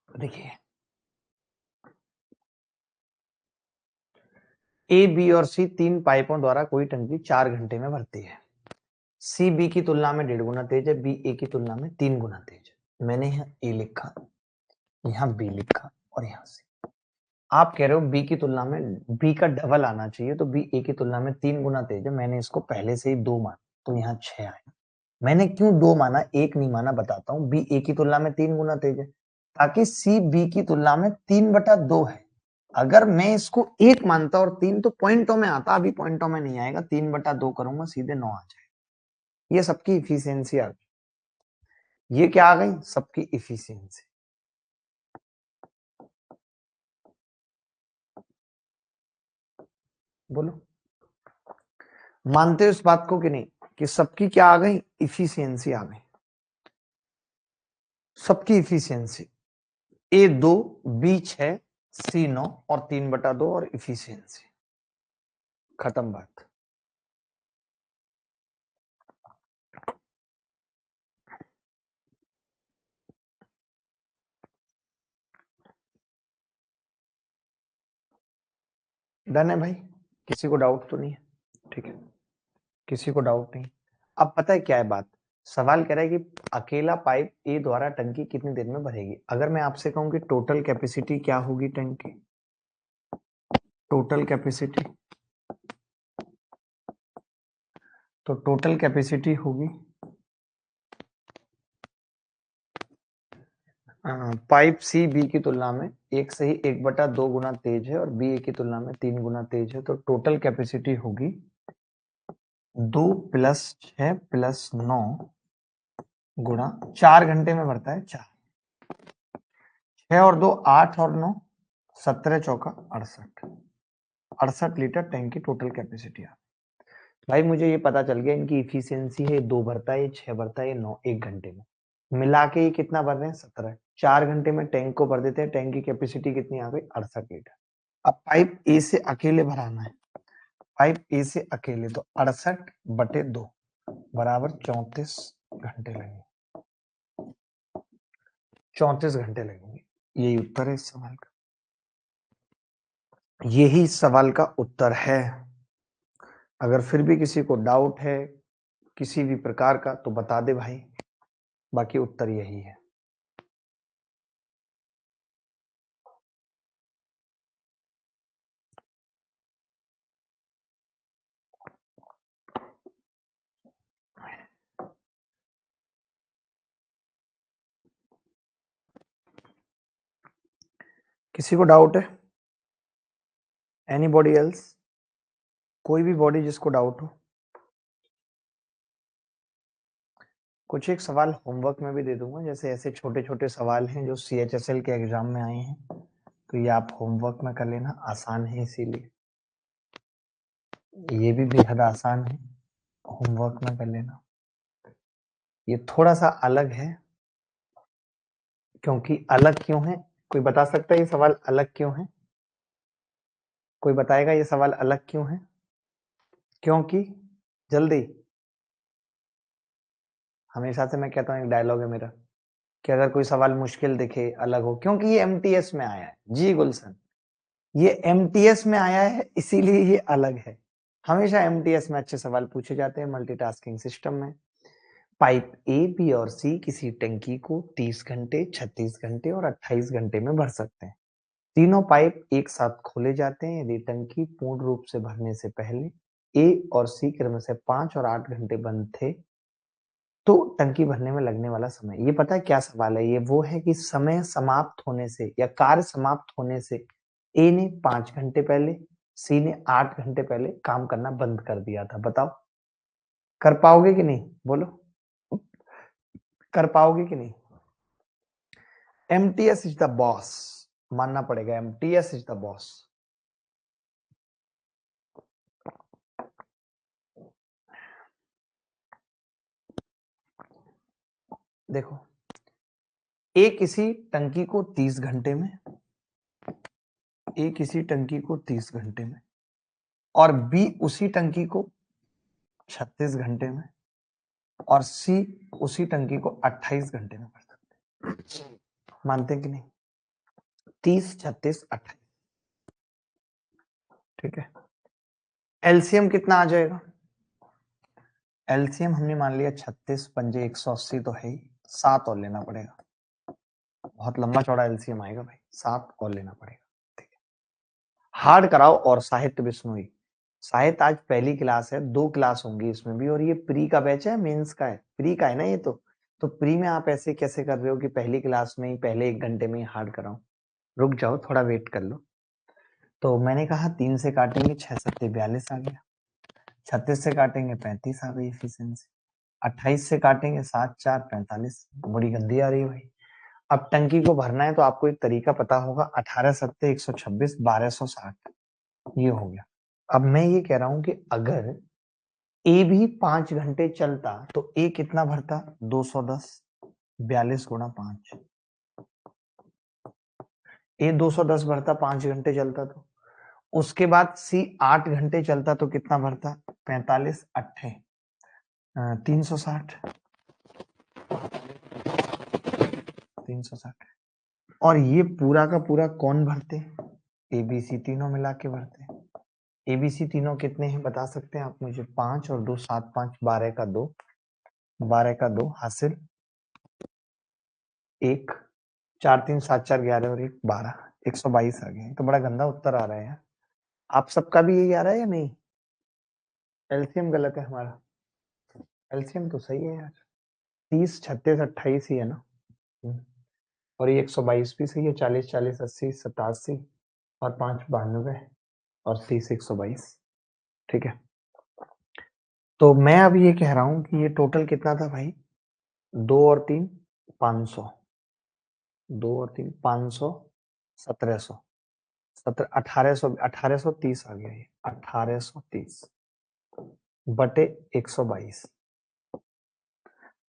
देखिए, ए बी और सी तीन पाइपों द्वारा कोई टंकी 4 घंटे में भरती है। सी बी की तुलना में 1.5 गुना तेज है, बी ए की तुलना में 3 गुना तेज है। मैंने यहाँ ए लिखा, यहाँ बी लिखा और यहाँ सी। आप कह रहे हो बी की तुलना में बी का डबल आना चाहिए, तो बी ए की तुलना में 3 गुना तेज है। मैंने इसको पहले से ही 2 माना, तो यहाँ 6 आया। मैंने क्यों 2 माना, 1 नहीं माना, बताता हूँ। बी ए की तुलना में 3 गुना तेज है, ताकि सी बी की तुलना में 3/2 है। अगर मैं इसको 1 मानता और 3 तो पॉइंटों में आता, अभी पॉइंटों में नहीं आएगा। 3/2 करूंगा, सीधे 9 आ जाएगा। ये सबकी इफिशियंसी आ गई। ये क्या आ गई, सबकी इफिशियंसी। बोलो, मानते हो इस बात को कि नहीं, कि सबकी क्या आ गई, इफिशियंसी आ गई। सबकी इफिशियंसी, ए 2, बी 6, सी 9 और 3/2 और इफिशियंसी। खत्म बात। डन है भाई, किसी को डाउट तो नहीं है? ठीक है, किसी को डाउट नहीं। अब पता है क्या है बात, सवाल कह रहा है कि अकेला पाइप ए द्वारा टंकी कितनी देर में भरेगी। अगर मैं आपसे कहूं कि टोटल कैपेसिटी क्या होगी टैंक की, टोटल कैपेसिटी, तो टोटल कैपेसिटी होगी पाइप सी बी की तुलना में 1 गुना तेज है और बी ए की तुलना में 3 गुना तेज है, तो टोटल कैपेसिटी होगी 2 + 6 + 9 गुणा 4 घंटे में भरता है 4। 6 और 2 8 और 9 17 चौका 68। 68 लीटर टैंक की टोटल कैपेसिटी है। भाई मुझे ये पता चल गया इनकी इफिशियंसी है, 2 भरता है, 6 भरता है, 9 1 घंटे में। मिला के ये कितना भर रहे हैं, 17। 4 घंटे में टैंक को भर देते हैं। टैंक की कैपेसिटी कितनी आ गई, 68 लीटर। अब पाइप ए से अकेले भराना है, पाइप ए से अकेले, तो 68/2 बराबर 34 घंटे लगेंगे। 34 घंटे लगेंगे। यही उत्तर है इस सवाल का, यही सवाल का उत्तर है। अगर फिर भी किसी को डाउट है किसी भी प्रकार का तो बता दे भाई, बाकी उत्तर यही है। किसी को डाउट है, एनीबॉडी एल्स, कोई भी बॉडी जिसको डाउट हो। कुछ एक सवाल होमवर्क में भी दे दूंगा, जैसे ऐसे छोटे छोटे सवाल हैं जो CHSL के एग्जाम में आए हैं, तो ये आप होमवर्क में कर लेना, आसान है इसीलिए। ये भी बेहद आसान है, होमवर्क में कर लेना। ये थोड़ा सा अलग है, क्योंकि अलग क्यों है, कोई बता सकता है ये सवाल अलग क्यों है? कोई बताएगा ये सवाल अलग क्यों है? क्योंकि जल्दी, हमेशा से मैं कहता हूँ, एक डायलॉग है मेरा कि अगर कोई सवाल मुश्किल दिखे, अलग हो, क्योंकि ये MTS में आया है। जी गुलशन, ये MTS में आया है, इसीलिए ये अलग है। हमेशा MTS में अच्छे सवाल पूछे जाते हैं मल्टीटास्किंग सिस्टम में। पाइप ए, बी और सी किसी टंकी को 30 घंटे, 36 घंटे और 28 घंटे में भर सकते हैं। तीनों पाइप एक साथ खोले जाते हैं यदि टंकी पूर्ण रूप से भरने से पहले ए और सी क्रम से 5 और 8 घंटे बंद थे, तो टंकी भरने में लगने वाला समय। ये पता है क्या सवाल है, ये वो है कि समय समाप्त होने से या कार्य समाप्त होने से ए ने 5 घंटे पहले, सी ने 8 घंटे पहले काम करना बंद कर दिया था। बताओ कर पाओगे कि नहीं, बोलो कर पाओगे कि नहीं? MTS इज द बॉस, मानना पड़ेगा, MTS इज द बॉस। देखो, ए किसी टंकी को 30 घंटे में, ए किसी टंकी को 30 घंटे में और बी उसी टंकी को 36 घंटे में और सी उसी टंकी को 28 घंटे में भर सकते हैं। मानते हैं कि नहीं? 30 36 28, ठीक है। एलसीएम कितना आ जाएगा? एलसीएम हमने मान लिया 36 पंजे 180 तो है ही, 7 और लेना पड़ेगा। बहुत लंबा चौड़ा एलसीएम आएगा भाई, 7 और लेना पड़ेगा। ठीक है, हार्ड कराओ और साहित्य बिश्नोई। साहित्य आज पहली क्लास है, 2 क्लास होंगी इसमें भी, और ये प्री का बैच है, मेंस का है, प्री का है ना ये तो प्री में आप ऐसे कैसे कर रहे हो कि पहली क्लास में ही पहले 1 घंटे में ही हार्ड कराओ। रुक जाओ, थोड़ा वेट कर लो। तो मैंने कहा 3 से काटेंगे 6 सत्ते 42 आ गया, 36 से काटेंगे 35 आ गई एफिशिएंसी, 28 से काटेंगे 7 4 45। बड़ी गंदी आ रही है भाई। अब टंकी को भरना है तो आपको एक तरीका पता होगा, 18 सत्ते 126 1260, ये हो गया। अब मैं ये कह रहा हूं कि अगर ए भी 5 घंटे चलता तो ए कितना भरता, 210, 42 गुणा 5। ए 210 भरता, 5 घंटे चलता तो। उसके बाद सी 8 घंटे चलता तो कितना भरता, 45 अट्ठे 360, 360। और ये पूरा का पूरा कौन भरते, एबीसी तीनों मिला के भरते। एबीसी तीनों कितने हैं बता सकते हैं आप मुझे, 5 और 2 7 5 12 का 2, 12 का 2 हासिल 1, 4 3 7 4 11 और 1 12, 122 आ गए। तो बड़ा गंदा उत्तर आ रहा है यार। आप सबका भी यही आ रहा है या नहीं? एलसीएम गलत है हमारा, एलसीएम तो सही है यार, 30 36 28 ही है ना। और ये 122 भी सही है, 40 40 80 87 और 5 92 और 30 122। ठीक है, तो मैं अब ये कह रहा हूं कि ये टोटल कितना था भाई, 2 और 3 500, 2 और 3 500, 1700, 1800, 1830 आ गया, ये 1830 बटे 122।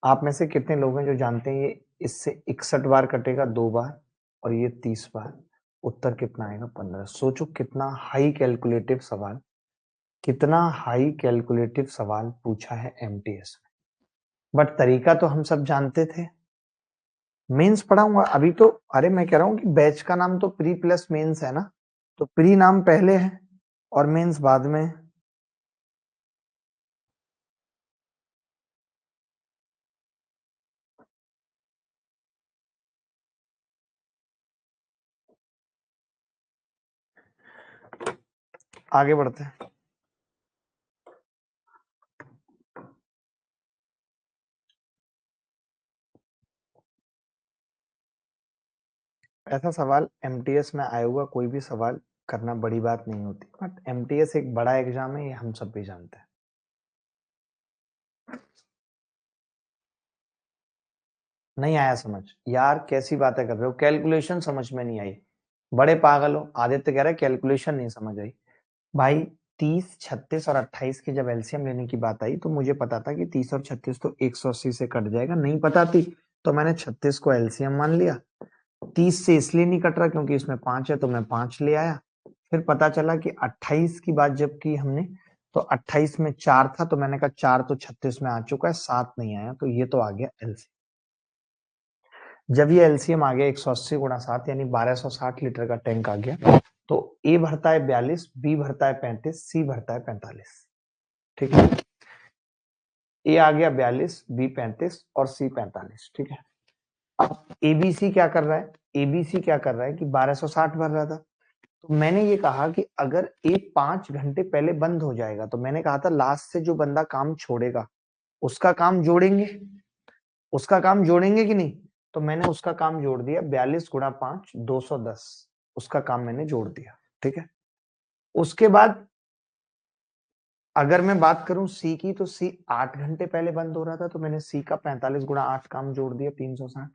आप में से कितने लोग हैं जो जानते हैं ये इससे 61 बार कटेगा 2 बार और ये 30 बार, उत्तर कितना आएगा 15। सोचो कितना हाई कैलकुलेटिव सवाल, कितना हाई कैलकुलेटिव सवाल पूछा है एमटीएस में। बट तरीका तो हम सब जानते थे। मेंस पढ़ाऊंगा अभी तो, अरे मैं कह रहा हूं कि बैच का नाम तो प्री प्लस मेंस है ना, तो प्री नाम पहले है और मेंस बाद में है। आगे बढ़ते हैं। ऐसा सवाल एमटीएस में आया हुआ कोई भी सवाल करना बड़ी बात नहीं होती, बट एमटीएस एक बड़ा एग्जाम है, ये हम सब भी जानते हैं। नहीं आया समझ, यार कैसी बातें कर रहे हो, कैलकुलेशन समझ में नहीं आई, बड़े पागल हो। आदित्य कह रहा है कैलकुलेशन नहीं समझ आई। भाई 30 36 और 28 की जब एलसीएम लेने की बात आई तो मुझे पता था कि 30 और 36 तो 180 से कट जाएगा, नहीं पता थी तो मैंने 36 को एलसीएम मान लिया। 30 से इसलिए नहीं कट रहा क्योंकि इसमें 5 है तो मैं 5 ले आया। फिर पता चला कि 28 की बात जब की हमने तो 28 में 4 था तो मैंने कहा 4 तो 36 में आ चुका है, 7 नहीं आया, तो ये तो आ गया एलसीएम। जब ये एलसीएम आ गया 180 गुणा 7 यानी 1260 लीटर का टैंक आ गया, तो ए भरता है 42, बी भरता है 35, सी भरता है 45। ठीक है, ए आ गया 42, बी 35 और सी 45। ठीक है, अब एबीसी क्या कर रहा है, एबीसी क्या कर रहा है कि 1260 भर रहा था, तो मैंने ये कहा कि अगर ए 5 घंटे पहले बंद हो जाएगा तो मैंने कहा था लास्ट से जो बंदा काम छोड़ेगा उसका काम जोड़ेंगे, उसका काम जोड़ेंगे कि नहीं, तो मैंने उसका काम जोड़ दिया, 42 गुणा 5 210, उसका काम मैंने जोड़ दिया। ठीक है, उसके बाद अगर मैं बात करूं सी की, तो सी 8 घंटे पहले बंद हो रहा था तो मैंने सी का 45 गुणा 8 काम जोड़ दिया 360।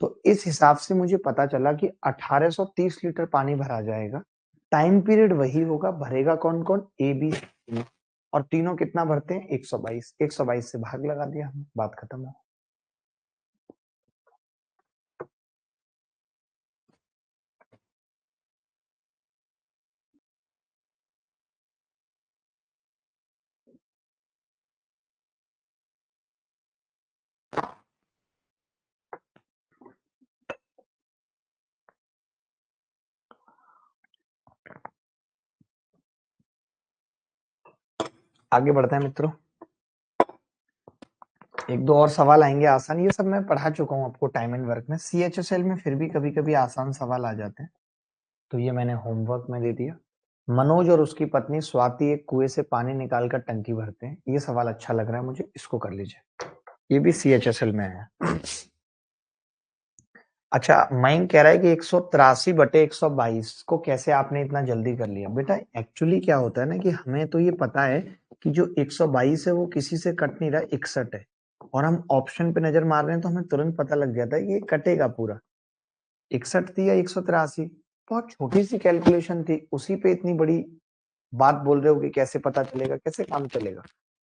तो इस हिसाब से मुझे पता चला कि 1830 लीटर पानी भरा जाएगा, टाइम पीरियड वही होगा, भरेगा कौन कौन, ए बी सी, और तीनों कितना भरते हैं 122, 122 से भाग लगा दिया हमने, बात खत्म हो। आगे बढ़ते हैं मित्रों। एक दो और सवाल आएंगे आसान, ये सब मैं पढ़ा चुका हूँ आपको टाइम एंड वर्क में। सीएचएसएल में फिर भी कभी कभी आसान सवाल आ जाते हैं, तो ये मैंने होमवर्क में दे दिया। मनोज और उसकी पत्नी स्वाति एक कुएं से पानी निकालकर टंकी भरते हैं। ये सवाल अच्छा लग रहा है मुझे, इसको कर लीजिए। ये भी सीएचएसएल में है। अच्छा, मयंक कह रहा है कि 183/122 को कैसे आपने इतना जल्दी कर लिया। बेटा एक्चुअली क्या होता है ना कि हमें तो ये पता है कि जो 122 है वो किसी से कट नहीं रहा, 61 है, और हम ऑप्शन पे नजर मार रहे हैं तो हमें तुरंत पता लग जाता है कि ये कटेगा पूरा। 61 थी या 183? बहुत छोटी सी कैलकुलेशन थी, उसी पे इतनी बड़ी बात बोल रहे हो कि कैसे पता चलेगा, कैसे काम चलेगा।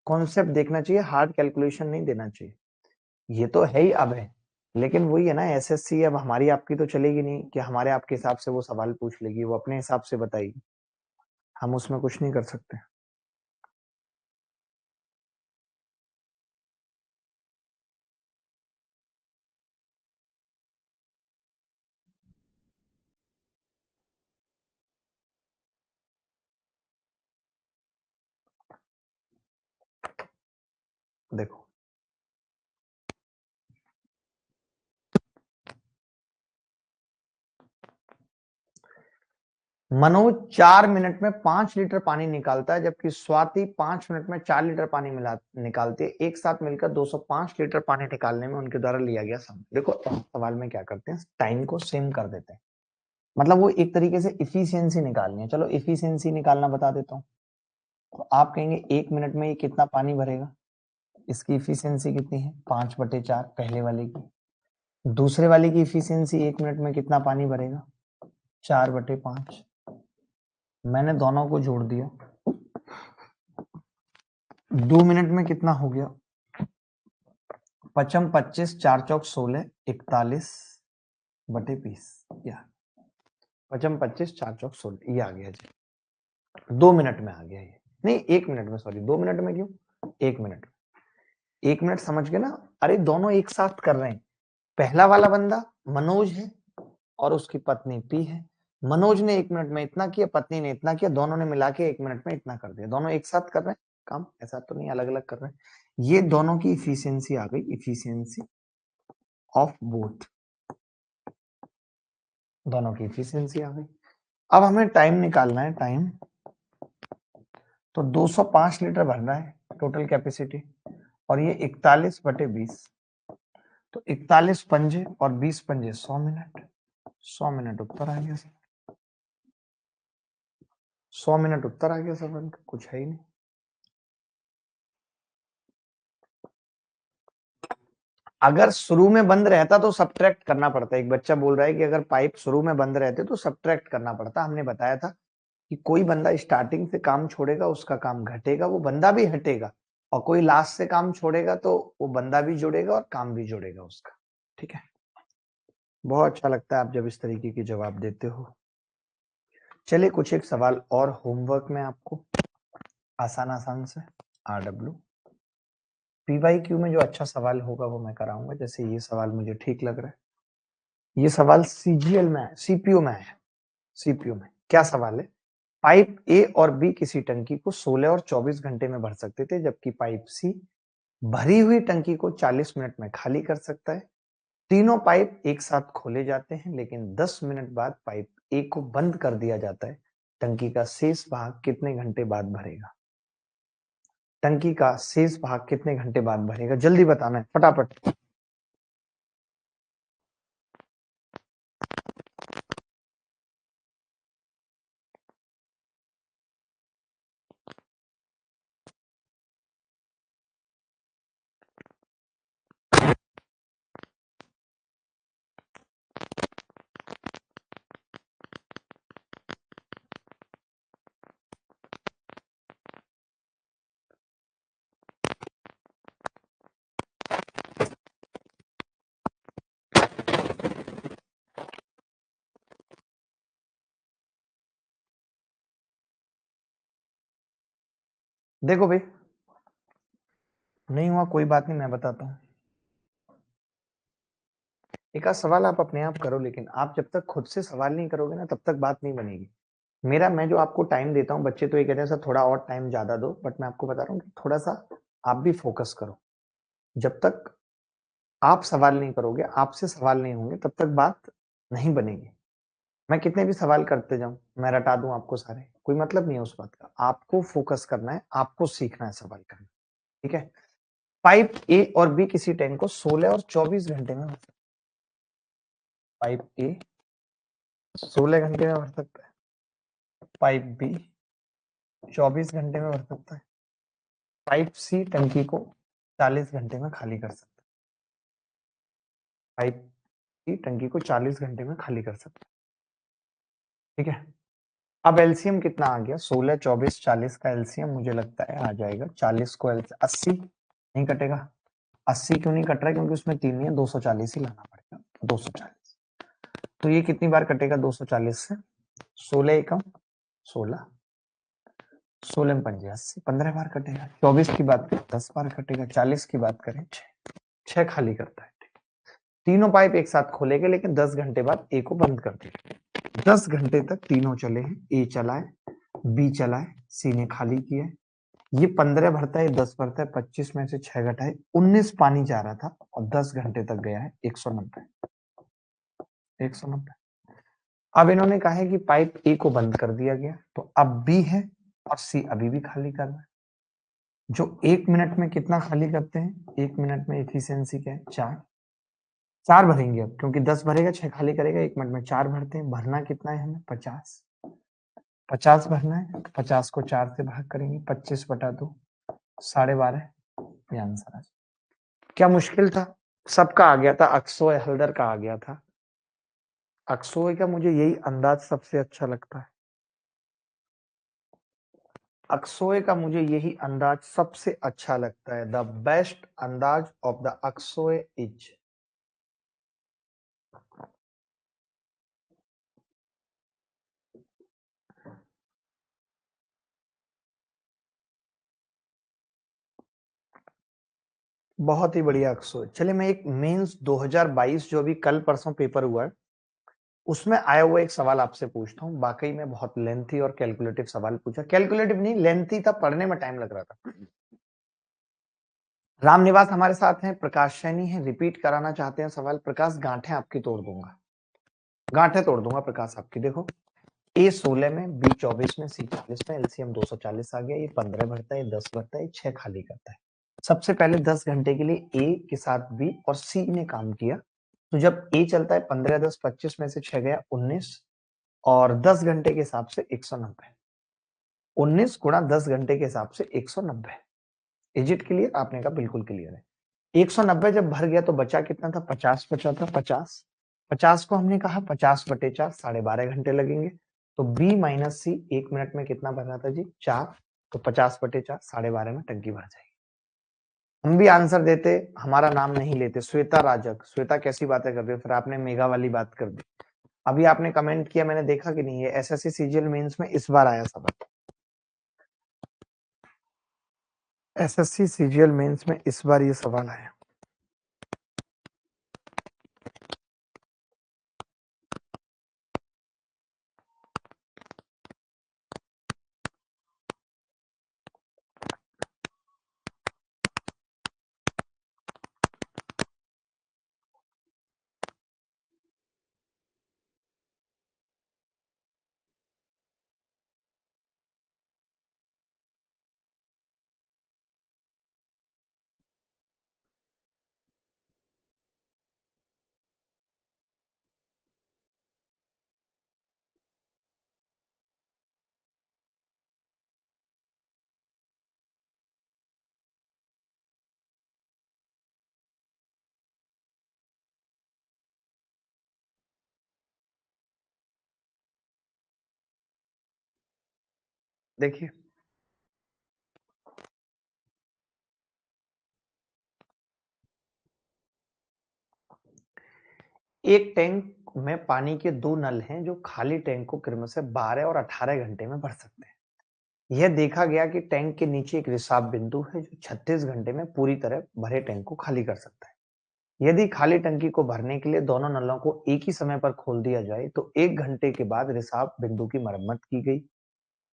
कॉन्सेप्ट देखना चाहिए, हार्ड कैलकुलेशन नहीं देना चाहिए। ये तो है ही अब है, लेकिन वही है ना, एसएससी अब हमारी आपकी तो चलेगी नहीं कि हमारे आपके हिसाब से वो सवाल पूछ लेगी, वो अपने हिसाब से बताएगी, हम उसमें कुछ नहीं कर सकते। देखो, मनोज 4 मिनट में 5 लीटर पानी निकालता है, जबकि स्वाति 5 मिनट में 4 लीटर पानी मिला निकालती है। एक साथ मिलकर 205 लीटर पानी निकालने में उनके द्वारा लिया गया समय। देखो सवाल में क्या करते हैं, टाइम को सेम कर देते हैं, मतलब वो एक तरीके से इफिशियंसी निकालनी है। चलो इफिशियंसी निकालना बता देता हूँ। तो आप कहेंगे 1 मिनट में ये कितना पानी भरेगा, इसकी इफिशियंसी कितनी है, 5/4 पहले वाले की। दूसरे वाले की इफिशियंसी 1 मिनट में कितना पानी भरेगा, 4/5। मैंने दोनों को जोड़ दिया, 2 मिनट में कितना हो गया, 25, 4 चौक 16, 41/20। या 25, 4 चौक 16, ये आ गया जी। 2 मिनट में आ गया ये, नहीं 1 मिनट में, सॉरी 2 मिनट में क्यों, 1 मिनट। 1 मिनट समझ गए ना। अरे दोनों एक साथ कर रहे हैं। पहला वाला बंदा मनोज है और उसकी पत्नी पी है। मनोज ने 1 मिनट में इतना किया, पत्नी ने इतना किया, दोनों ने मिला के 1 मिनट में इतना कर दिया। दोनों एक साथ कर रहे हैं काम, ऐसा तो नहीं अलग अलग कर रहे हैं। ये दोनों की इफिशियंसी आ गई, इफिशियंसी ऑफ बोथ, दोनों की इफिशियंसी आ गई। अब हमें टाइम निकालना है, टाइम। तो 205 लीटर भरना है टोटल कैपेसिटी, और ये 41/20। तो 41 पंजे और 20 पंजे 100 मिनट। 100 मिनट उत्तर आ गया सर, 100 मिनट उत्तर आ गया सर, कुछ है ही नहीं। अगर शुरू में बंद रहता तो सब्ट्रैक्ट करना पड़ता। एक बच्चा बोल रहा है कि अगर पाइप शुरू में बंद रहते तो सब्ट्रैक्ट करना पड़ता। हमने बताया था कि कोई बंदा स्टार्टिंग से काम छोड़ेगा, उसका काम घटेगा, वो बंदा भी हटेगा, और कोई लास्ट से काम छोड़ेगा तो वो बंदा भी जुड़ेगा और काम भी जुड़ेगा उसका। ठीक है, बहुत अच्छा लगता है आप जब इस तरीके के जवाब देते हो। चलिए कुछ एक सवाल और होमवर्क में आपको आसान आसान से, RW PYQ में जो अच्छा सवाल होगा वो मैं कराऊंगा। जैसे ये सवाल मुझे ठीक लग रहा है, ये सवाल CGL में है, CPU में है। CPU में क्या सवाल है, पाइप ए और बी किसी टंकी को 16 और 24 घंटे में भर सकते थे, जबकि पाइप सी भरी हुई टंकी को 40 मिनट में खाली कर सकता है। तीनों पाइप एक साथ खोले जाते हैं, लेकिन 10 मिनट बाद पाइप ए को बंद कर दिया जाता है। टंकी का शेष भाग कितने घंटे बाद भरेगा, टंकी का शेष भाग कितने घंटे बाद भरेगा, जल्दी बताना है फटाफट। देखो भाई, नहीं हुआ कोई बात नहीं, मैं बताता हूँ। एक आध सवाल आप अपने आप करो, लेकिन आप जब तक खुद से सवाल नहीं करोगे ना तब तक बात नहीं बनेगी। मेरा, मैं जो आपको टाइम देता हूँ, बच्चे तो ये कहते हैं सर थोड़ा और टाइम ज्यादा दो, बट मैं आपको बता रहा हूँ कि थोड़ा सा आप भी फोकस करो। जब तक आप सवाल नहीं करोगे, आपसे सवाल नहीं होंगे, तब तक बात नहीं बनेगी। मैं कितने भी सवाल करते जाऊँ, मैं रटा दूँ आपको सारे, कोई मतलब नहीं है उस बात का। आपको फ़ोकस करना है, आपको सीखना है सवाल करना, ठीक है? पाइप ए और बी किसी टैंक को 16 और 24 घंटे में भर सकता है। पाइप ए 16 घंटे में भर सकता है, पाइप बी 24 घंटे में भर सकता है, पाइप सी टंकी को 40 घंटे में खाली कर सकता है। पाइप सी टंकी को 40 घंटे में खाली कर सकता है, ठीक है? अब एलसीएम कितना आ गया? 16, 24, 40 का एलसीएम मुझे लगता है आ जाएगा 40 को 80 नहीं कटेगा। 80 क्यों नहीं कट रहा है? क्योंकि उसमें 3 नहीं है, 240 ही लाना पड़ेगा। 240 तो ये कितनी बार कटेगा 240 से? 16 एकम 16, 16 में 5 80, 15 बार कटेगा। 24 की बात करें 10 बार कटेगा। 40 की बात करें 6 खाली करता है। तीनों पाइप एक साथ खोलेंगे, लेकिन 10 घंटे बाद ए को बंद कर देंगे। 10 घंटे तक तीनों चले हैं, ए चला है, बी चला है, सी ने खाली किया है। ये 15 भरता है, 10 भरता है, 25 में से 6 घटाए 19 पानी जा रहा था और 10 घंटे तक गया है 190। 190। अब इन्होंने कहा है कि पाइप ए को बंद कर दिया गया, तो अब बी है और सी अभी भी खाली कर रहा है। जो 1 मिनट में कितना खाली करते हैं? 1 मिनट में एफिशिएंसी क्या है? 4। 4 भरेंगे अब, क्योंकि 10 भरेगा 6 खाली करेगा, 1 मिनट में 4 भरते हैं। भरना कितना है हमें? 50। 50 भरना है, 50 को 4 से भाग करेंगे, 25 बटा 2 12.5। ये आंसर है। क्या मुश्किल था? सबका आ गया था, अक्सोय हल्दर का आ गया था। अक्सोय का मुझे यही अंदाज सबसे अच्छा लगता है। अक्सोय का मुझे यही अंदाज सबसे अच्छा लगता है। द बेस्ट अंदाज ऑफ द अक्सोय इज। बहुत ही बढ़िया अक्सोय। चलिए मैं एक मेंस 2022 जो अभी कल परसों पेपर हुआ है, उसमें आया हुआ एक सवाल आपसे पूछता हूँ। वाकई में बहुत लेंथी और कैलकुलेटिव सवाल पूछा। कैलकुलेटिव नहीं, लेंथी था, पढ़ने में टाइम लग रहा था। रामनिवास हमारे साथ हैं, प्रकाश सैनी है, रिपीट कराना चाहते हैं सवाल। प्रकाश गांठें आपकी तोड़ दूंगा, गांठें तोड़ दूंगा प्रकाश आपकी। देखो, ए 16 में, बी 24 में, सी 40 में, एलसीएम 240 आ गया। ये 15 भरता है, 10 भरता है, 6 खाली करता है। सबसे पहले 10 घंटे के लिए ए के साथ बी और सी ने काम किया। तो जब ए चलता है 15, 10, 25 में से 6 गया 19 और 10 घंटे के हिसाब से 190। 19 गुणा 10 घंटे के हिसाब से 190। Is it clear? आपने कहा बिल्कुल क्लियर है। 190 जब भर गया तो बचा कितना था? 50 बचा था। 50, 50 को हमने कहा 50 बटे 4, 12.5 घंटे लगेंगे। तो बी माइनस सी 1 मिनट में कितना भर रहा था जी? 4। तो 50 बटे 4, 12.5 में टंकी भर जाएगी। हम भी आंसर देते, हमारा नाम नहीं लेते। श्वेता राजक, श्वेता कैसी बातें कर रही हो? फिर आपने मेगा वाली बात कर दी। अभी आपने कमेंट किया, मैंने देखा कि नहीं, ये एसएससी सीजीएल मेंस में इस बार आया सवाल। एसएससी सीजीएल मेंस में इस बार ये सवाल आया। देखिए, एक टैंक में पानी के 2 नल हैं जो खाली टैंक को क्रमशः 12 और 18 घंटे में भर सकते हैं। यह देखा गया कि टैंक के नीचे एक रिसाव बिंदु है जो 36 घंटे में पूरी तरह भरे टैंक को खाली कर सकता है। यदि खाली टंकी को भरने के लिए दोनों नलों को एक ही समय पर खोल दिया जाए तो 1 घंटे के बाद रिसाव बिंदु की मरम्मत की गई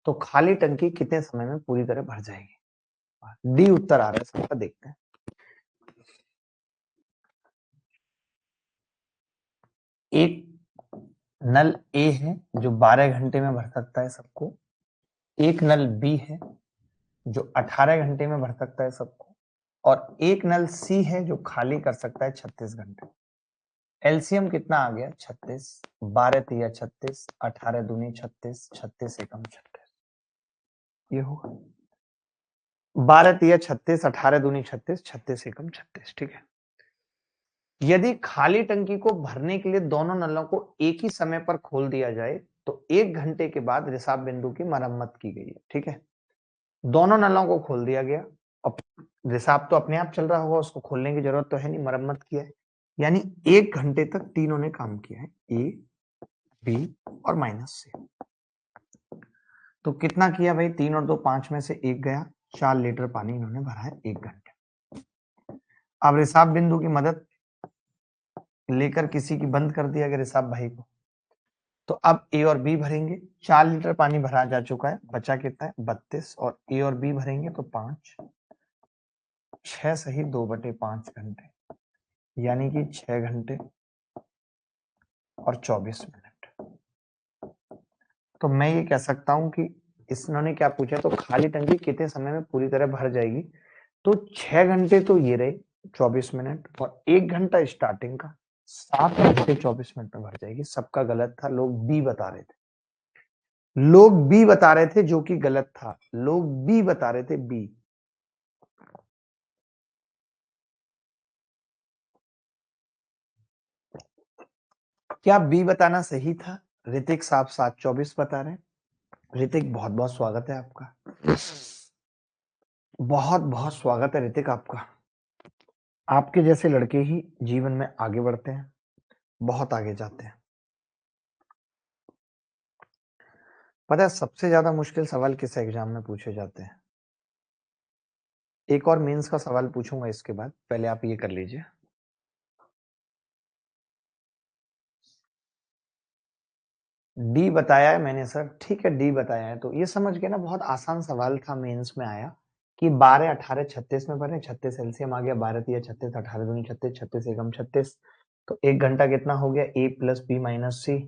तो खाली टंकी कितने समय में पूरी तरह भर जाएगी? डी उत्तर आ रहा है सबका, देखते हैं। एक नल ए है जो 12 घंटे में भर सकता है सबको, एक नल बी है जो 18 घंटे में भर सकता है सबको, और एक नल सी है जो खाली कर सकता है 36 घंटे। एलसीएम कितना आ गया? 36, 12 तिया 36, 18 दूनी 36, 36 एकम 36, ये होगा 12 तिया 36, 18 दूनी 36, 36 एकम 36। ठीक है, यदि खाली टंकी को भरने के लिए दोनों नलों को एक ही समय पर खोल दिया जाए तो 1 घंटे के बाद रिसाव बिंदु की मरम्मत की गई है। ठीक है, दोनों नलों को खोल दिया गया, अब रिसाव तो अपने आप चल रहा होगा, उसको खोलने की जरूरत तो है नहीं, मरम्मत किया है, यानी 1 घंटे तक तीनों ने काम किया है, ए बी और माइनस सी। तो कितना किया भाई? 3 और 2 5 में से 1 गया, 4 लीटर पानी इन्होंने भरा है 1 घंटे। अब रिसाव बिंदु की मदद लेकर किसी की बंद कर दिया गया रिसाव भाई को, तो अब ए और बी भरेंगे। 4 लीटर पानी भरा जा चुका है, बचा कितना है? 32, और ए और बी भरेंगे तो 5, 6 सही 2/5 घंटे, यानी कि 6 घंटे और 24 मिनट। तो मैं ये कह सकता हूं कि इन्होंने क्या पूछा, तो खाली टंकी कितने समय में पूरी तरह भर जाएगी? तो 6 घंटे तो ये रहे 24 मिनट, और 1 घंटा स्टार्टिंग का, 7 घंटे 24 मिनट में भर जाएगी। सबका गलत था, लोग बी बता रहे थे, लोग बी बता रहे थे, जो कि गलत था। लोग बी बता रहे थे, बी। क्या बी बताना सही था? ऋतिक साहब 7:24 बता रहे हैं। ऋतिक बहुत बहुत स्वागत है आपका, बहुत बहुत स्वागत है ऋतिक आपका। आपके जैसे लड़के ही जीवन में आगे बढ़ते हैं, बहुत आगे जाते हैं। पता है सबसे ज्यादा मुश्किल सवाल किस एग्जाम में पूछे जाते हैं? एक और मेंस का सवाल पूछूंगा इसके बाद, पहले आप ये कर लीजिए। डी बताया है मैंने सर, ठीक है डी बताया है, तो ये समझ के ना, बहुत आसान सवाल था, मेंस में आया कि 12 18 36 में भरे, 36 एलसीएम आ गया, 12 तिया 36, 18 दूनी 36, 36 एकम 36, तो 1 घंटा कितना हो गया? ए प्लस बी माइनस सी,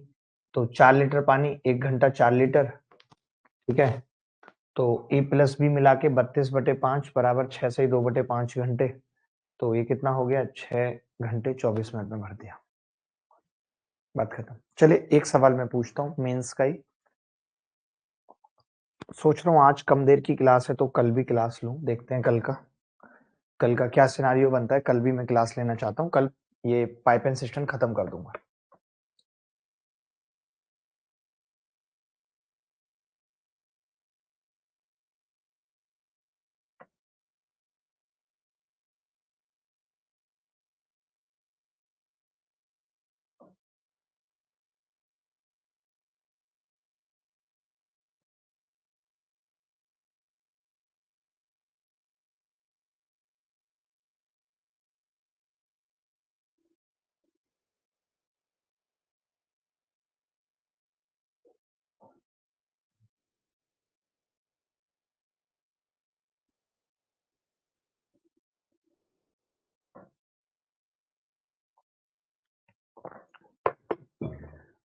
तो 4 लीटर पानी, 1 घंटा 4 लीटर। ठीक है, तो ए प्लस बी मिला के 32/5 बराबर 6 से 2/5 घंटे, तो ये कितना हो गया? 6 घंटे 24 मिनट में भर दिया, बात खत्म। चलिए एक सवाल मैं पूछता हूँ मेंस का ही, सोच रहा हूँ आज कम देर की क्लास है तो कल भी क्लास लूं, देखते हैं कल का क्या सिनारियो बनता है। कल भी मैं क्लास लेना चाहता हूँ, कल ये पाइप एंड सिस्टम खत्म कर दूंगा।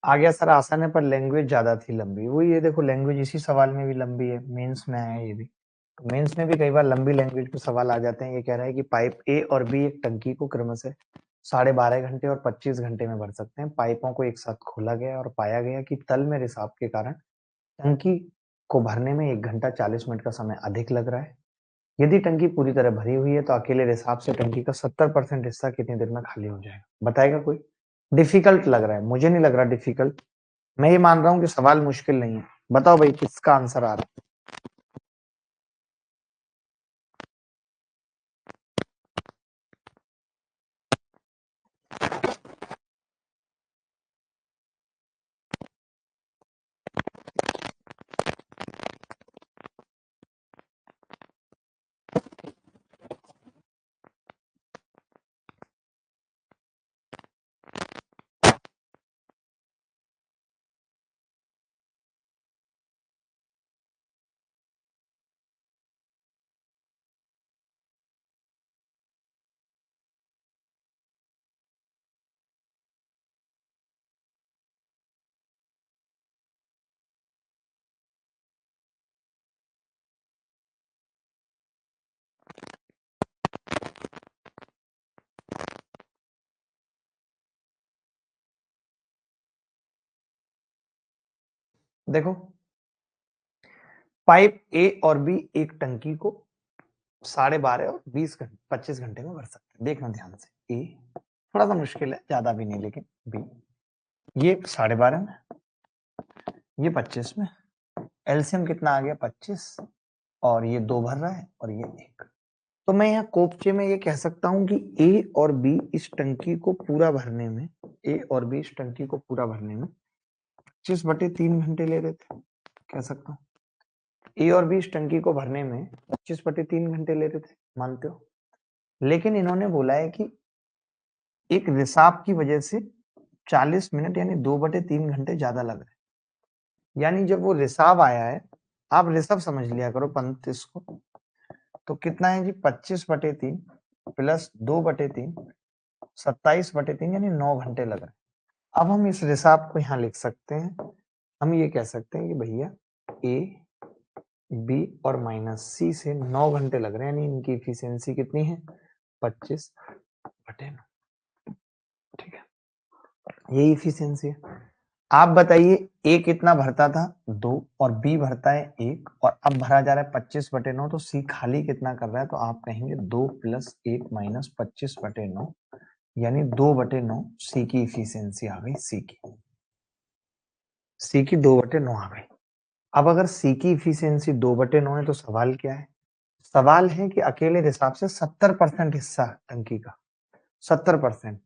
आ गया सर, आसान है पर लैंग्वेज ज्यादा थी लंबी, वो ये देखो लैंग्वेज इसी सवाल में भी लंबी है, मेंस में आया ये भी। तो मेंस में भी कई बार लंबी लैंग्वेज पे सवाल आ जाते हैं। ये कह रहा है कि पाइप ए और बी एक टंकी को क्रमशः 12.5 घंटे और 25 घंटे में भर सकते हैं। पाइपों को एक साथ खोला गया और पाया गया कि तल में रिसाव के कारण टंकी को भरने में 1 घंटा 40 मिनट का समय अधिक लग रहा है। यदि टंकी पूरी तरह भरी हुई है तो अकेले रिसाव से टंकी का 70% हिस्सा कितनी देर में खाली हो जाएगा? बताएगा कोई? डिफिकल्ट लग रहा है, मुझे नहीं लग रहा डिफिकल्ट। मैं ये मान रहा हूँ कि सवाल मुश्किल नहीं है। बताओ भाई किसका आंसर आ रहा है? देखो, पाइप ए और बी एक टंकी को 12.5 और 25 घंटे में भर सकते हैं। देखना ध्यान से, ए थोड़ा सा मुश्किल है, ज्यादा भी नहीं, लेकिन बी ये 12.5 में, ये 25 में, एलसीएम कितना आ गया 25, और ये 2 भर रहा है और ये 1। तो मैं यहाँ कोपचे में ये कह सकता हूं कि ए और बी इस टंकी को पूरा भरने में, ए और बी इस टंकी को पूरा भरने में 25/3 घंटे ले रहे थे, कह सकता हूँ। ए और बी इस टंकी को भरने में 25/3 घंटे ले रहे थे, मानते हो। लेकिन इन्होंने बोला है कि एक रिसाव की वजह से 40 मिनट यानी 2/3 घंटे ज्यादा लग रहे हैं। यानी जब वो रिसाव आया है, आप रिसाव समझ लिया करो पंत इसको, तो कितना है जी 25/3 प्लस 2/3, 27/3 यानी 9 घंटे लग रहे हैं। अब हम इस रिसाव को यहाँ लिख सकते हैं, हम ये कह सकते हैं कि भैया ए बी और माइनस सी से 9 घंटे लग रहे हैं, यानी इनकी इफिशियंसी कितनी है 25/9। ठीक है, यही इफिशियंसी है। आप बताइए ए कितना भरता था 2 और बी भरता है 1 और अब भरा जा रहा है 25/9, तो सी खाली कितना कर रहा है, तो आप कहेंगे 2 + 1 - 25/9 यानी 2/9 सी की इफिशियंसी आ गई, सी की 2/9 आ गई। अब अगर सी की इफिशियंसी 2/9 है तो सवाल क्या है, सवाल है कि अकेले हिसाब से 70% हिस्सा टंकी का 70%,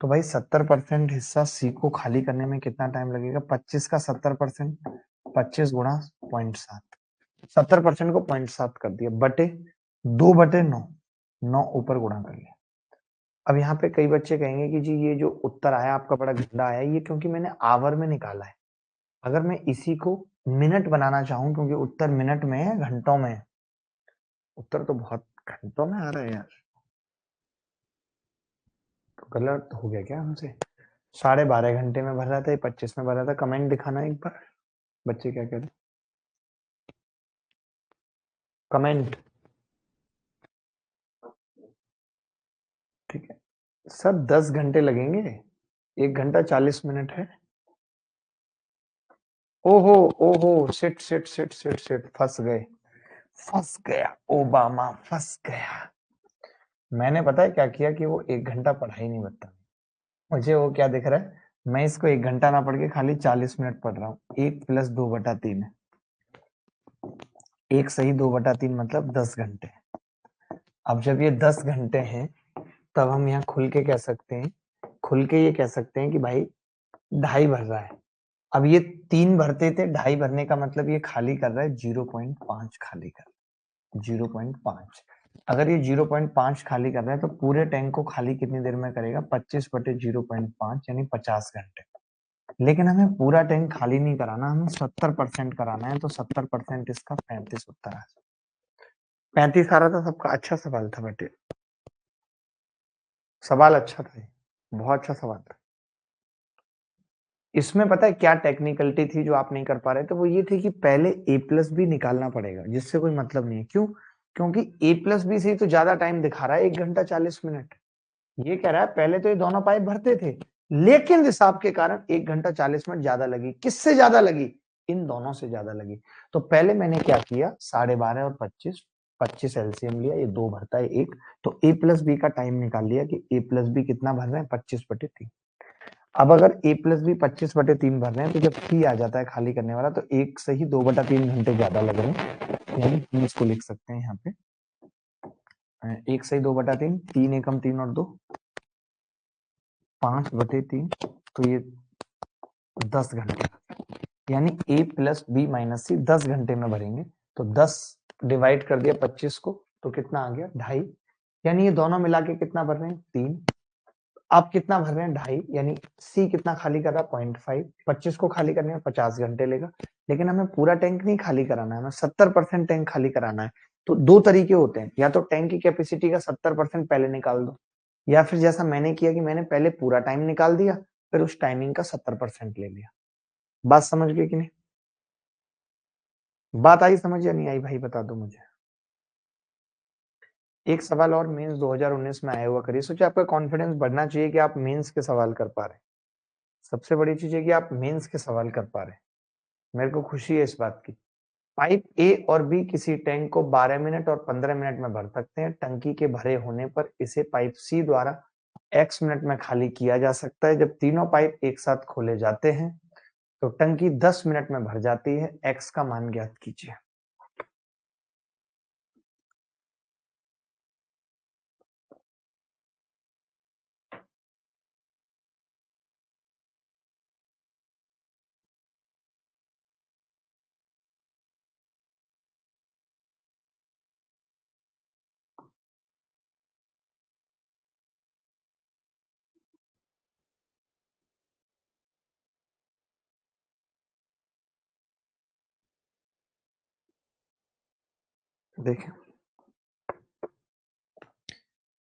तो भाई 70% हिस्सा सी को खाली करने में कितना टाइम लगेगा, 25 का 70%, 25 गुणा 0.7, 70% को 0.7 कर दिया बटे 2/9, 9 ऊपर गुणा कर लिया। अब यहाँ पे कई बच्चे कहेंगे कि जी ये जो उत्तर आया आपका बड़ा गंदा आया, ये क्योंकि मैंने आवर में निकाला है। अगर मैं इसी को मिनट बनाना चाहूं, क्योंकि उत्तर मिनट में है घंटों में है, उत्तर तो बहुत घंटों में आ रहा है यार, तो गलत हो गया क्या हमसे। 12.5 घंटे में भर रहा था, 25 में भर रहा था। कमेंट दिखाना एक बार, बच्चे क्या कह रहे, कमेंट। ठीक है सर, 10 घंटे लगेंगे, 1 घंटा 40 मिनट है। ओहो ओहो, sit sit sit sit sit, फंस गए, फंस गया ओबामा, फंस गया। मैंने पता है क्या किया कि वो 1 घंटा पढ़ाई नहीं बता, मुझे वो क्या दिख रहा है, मैं इसको 1 घंटा ना पढ़ के खाली 40 मिनट पढ़ रहा हूँ। 1 + 2/3 है, 1 सही 2/3 मतलब 10 घंटे। अब जब ये 10 घंटे हैं, तब हम यहाँ खुल के कह सकते हैं, खुल के ये कह सकते हैं कि भाई 2.5 भर रहा है। अब ये 3 भरते थे, 2.5 भरने का मतलब ये खाली कर रहा है 0.5 खाली कर, 0.5। अगर ये 0.5 खाली कर रहा है तो पूरे टैंक को खाली कितनी देर में करेगा, 25/0.5 यानी 50 घंटे। लेकिन हमें पूरा टैंक खाली नहीं कराना, हमें 70% कराना है, तो 70% इसका 35 उत्तर आ जाए। 35 आ रहा था सबका, अच्छा सवाल था बेटे, सवाल अच्छा था, बहुत अच्छा सवाल था। इसमें पता है क्या टेक्निकलिटी थी जो आप नहीं कर पा रहे थे, वो ये थी कि पहले A+B निकालना पड़ेगा, जिससे कोई मतलब नहीं है। क्यों, क्योंकि A+B से ही तो ज्यादा टाइम दिखा रहा है, 1 घंटा 40 मिनट। ये कह रहा है पहले तो ये दोनों पाइप भरते थे, लेकिन रिसाव के कारण 1 घंटा 40 मिनट ज्यादा लगी। किससे ज्यादा लगी, इन दोनों से ज्यादा लगी। तो पहले मैंने क्या किया, 12.5 और 25, 25 एलसीएम लिया, ये 2 भरता है 1, तो A+B का टाइम निकाल लिया कि A+B कितना भर रहे हैं 25/3। अब अगर A+B 25/3 भर रहे हैं, तो जब C आ जाता है खाली करने वाला, तो 1 से ही 2/3 घंटे ज्यादा लग रहे हैं, यानी हम इसको लिख सकते हैं यहाँ पे 1 से ही 2/3, 3 एकम 3 और 2 5/3, तो ये 10 घंटे, यानी A+B - C 10 घंटे में भरेंगे। तो 10 डिवाइड कर दिया 25 को, तो कितना आ गया 2.5, यानी ये दोनों मिला के कितना भर रहे हैं 3। आप कितना भर रहे हैं 2.5, यानी सी कितना खाली कर रहा है 0.5, 25 को खाली करने में 50 घंटे लेगा। लेकिन हमें पूरा टैंक नहीं खाली कराना है, हमें 70% टैंक खाली कराना है। तो 2 तरीके होते हैं, या तो टैंक की कैपेसिटी का 70% पहले निकाल दो, या फिर जैसा मैंने किया कि मैंने पहले पूरा टाइम निकाल दिया, फिर उस टाइमिंग का 70% ले लिया। बात समझ गए कि नहीं, बात आई समझ या नहीं आई भाई, बता दो मुझे। एक सवाल और मेंस 2019 में आया हुआ करिए, सोचिए आपका कॉन्फिडेंस बढ़ना चाहिए कि आप मेंस के सवाल कर पा रहे हैं। सबसे बड़ी चीज है कि आप मेंस के सवाल कर पा रहे हैं। मेरे को खुशी है इस बात की। पाइप ए और बी किसी टैंक को 12 मिनट और 15 मिनट में भर सकते हैं। टंकी के भरे होने पर इसे पाइप सी द्वारा x मिनट में खाली किया जा सकता है। जब तीनों पाइप एक साथ खोले जाते हैं तो टंकी 10 मिनट में भर जाती है। x का मान ज्ञात कीजिए। देखिए,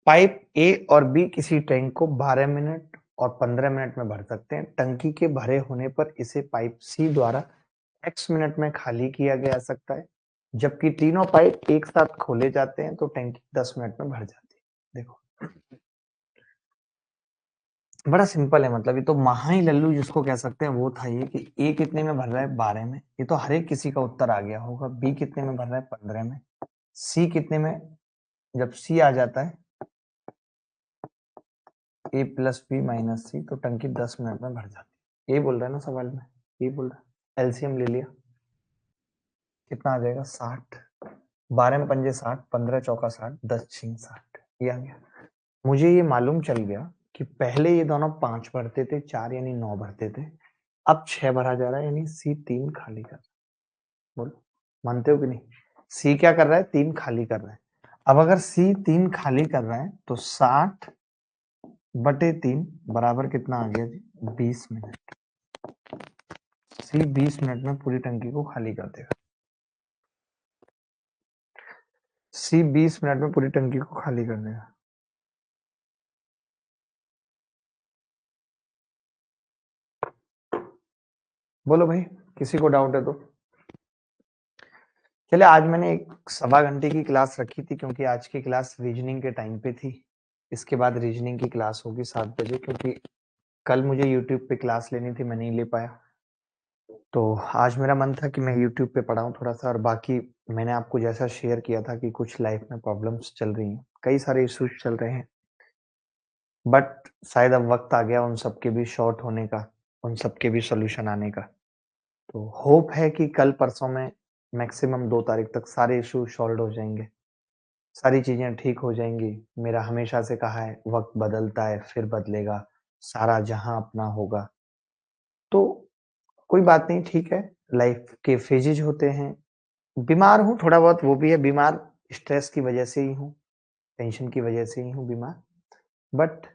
पाइप ए और बी किसी टैंक को 12 मिनट और 15 मिनट में भर सकते हैं। टंकी के भरे होने पर इसे पाइप सी द्वारा x मिनट में खाली किया जा सकता है। जबकि तीनों पाइप एक साथ खोले जाते हैं तो टंकी 10 मिनट में भर जाती है। देखो, बड़ा सिंपल है। मतलब ये तो महा ही लल्लू जिसको कह सकते हैं वो था ये कि ए कितने में भर रहा है 12 में। ये तो हर एक किसी का उत्तर आ गया होगा। बी कितने में भर रहा है 15 में। सी कितने में, जब सी आ जाता है ए प्लस बी माइनस सी तो टंकी 10 मिनट में भर जाती है। ये बोल रहा है ना सवाल में, ये बोल रहा है। एलसीएम ले लिया, कितना आ जाएगा 60। 12 में पंजे 60, 15 चौका 60, 10 छीन 60, ये आ गया। मुझे ये मालूम चल गया कि पहले ये दोनों 5 भरते थे, 4 यानी 9 भरते थे। अब 6 भरा जा रहा है, यानी सी 3 खाली कर रहा है। बोलो, मानते हो कि नहीं? सी क्या कर रहा है? 3 खाली कर रहा है। अब अगर सी 3 खाली कर रहा है तो 60/3 बराबर कितना आ गया जी? 20 मिनट। सी 20 मिनट में पूरी टंकी को खाली कर देगा। सी 20 मिनट में पूरी टंकी को खाली कर देगा। बोलो भाई, किसी को डाउट है तो? चलिए, आज मैंने एक सवा घंटे की क्लास रखी थी क्योंकि आज की क्लास रीजनिंग के टाइम पे थी। इसके बाद रीजनिंग की क्लास होगी 7 बजे, क्योंकि कल मुझे यूट्यूब पे क्लास लेनी थी, मैं नहीं ले पाया। तो आज मेरा मन था कि मैं यूट्यूब पे पढ़ाऊँ थोड़ा सा। और बाकी मैंने आपको जैसा शेयर किया था कि कुछ लाइफ में प्रॉब्लम्स चल रही हैं, कई सारे इश्यूज चल रहे हैं, बट शायद अब वक्त आ गया उन सब के भी शॉर्ट होने का, उन सब के भी सॉल्यूशन आने का। तो होप है कि कल परसों में मैक्सिमम 2 तारीख तक सारे इश्यू सॉल्व हो जाएंगे, सारी चीजें ठीक हो जाएंगी। मेरा हमेशा से कहा है, वक्त बदलता है फिर बदलेगा, सारा जहां अपना होगा। तो कोई बात नहीं, ठीक है। लाइफ के फेजेज होते हैं। बीमार हूँ थोड़ा बहुत, वो भी है। बीमार स्ट्रेस की वजह से ही हूँ, टेंशन की वजह से ही हूँ बीमार। But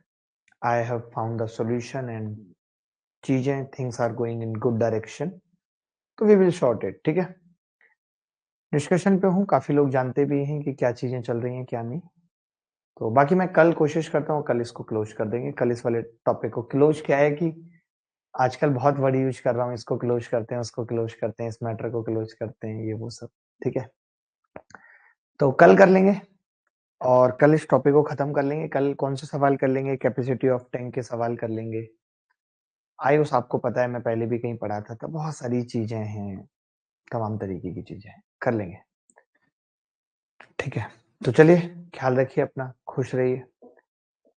I have found the solution and चीजें, things are going in good direction. तो वी विल सॉर्ट इट, ठीक है। डिस्कशन पे हूँ, काफी लोग जानते भी हैं कि क्या चीजें चल रही हैं क्या नहीं। तो बाकी मैं कल कोशिश करता हूँ, कल इसको क्लोज कर देंगे। कल इस वाले टॉपिक को क्लोज, क्या है कि आजकल बहुत वर्ड यूज कर रहा हूँ, इसको क्लोज करते हैं, उसको क्लोज करते हैं, इस मैटर को क्लोज करते हैं, ये वो सब, ठीक है। तो कल कर लेंगे और कल इस टॉपिक को खत्म कर लेंगे। कल कौन से सवाल कर लेंगे? कैपेसिटी ऑफ टैंक के सवाल कर लेंगे। आयुष, आपको पता है मैं पहले भी कहीं पढ़ा था, बहुत सारी चीजें हैं, तमाम तरीके की चीजें हैं, कर लेंगे, ठीक है। तो चलिए, ख्याल रखिए अपना, खुश रहिए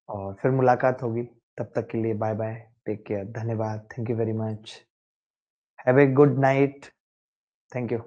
और फिर मुलाकात होगी। तब तक के लिए बाय बाय, टेक केयर, धन्यवाद, thank you very much, have a good night, thank you.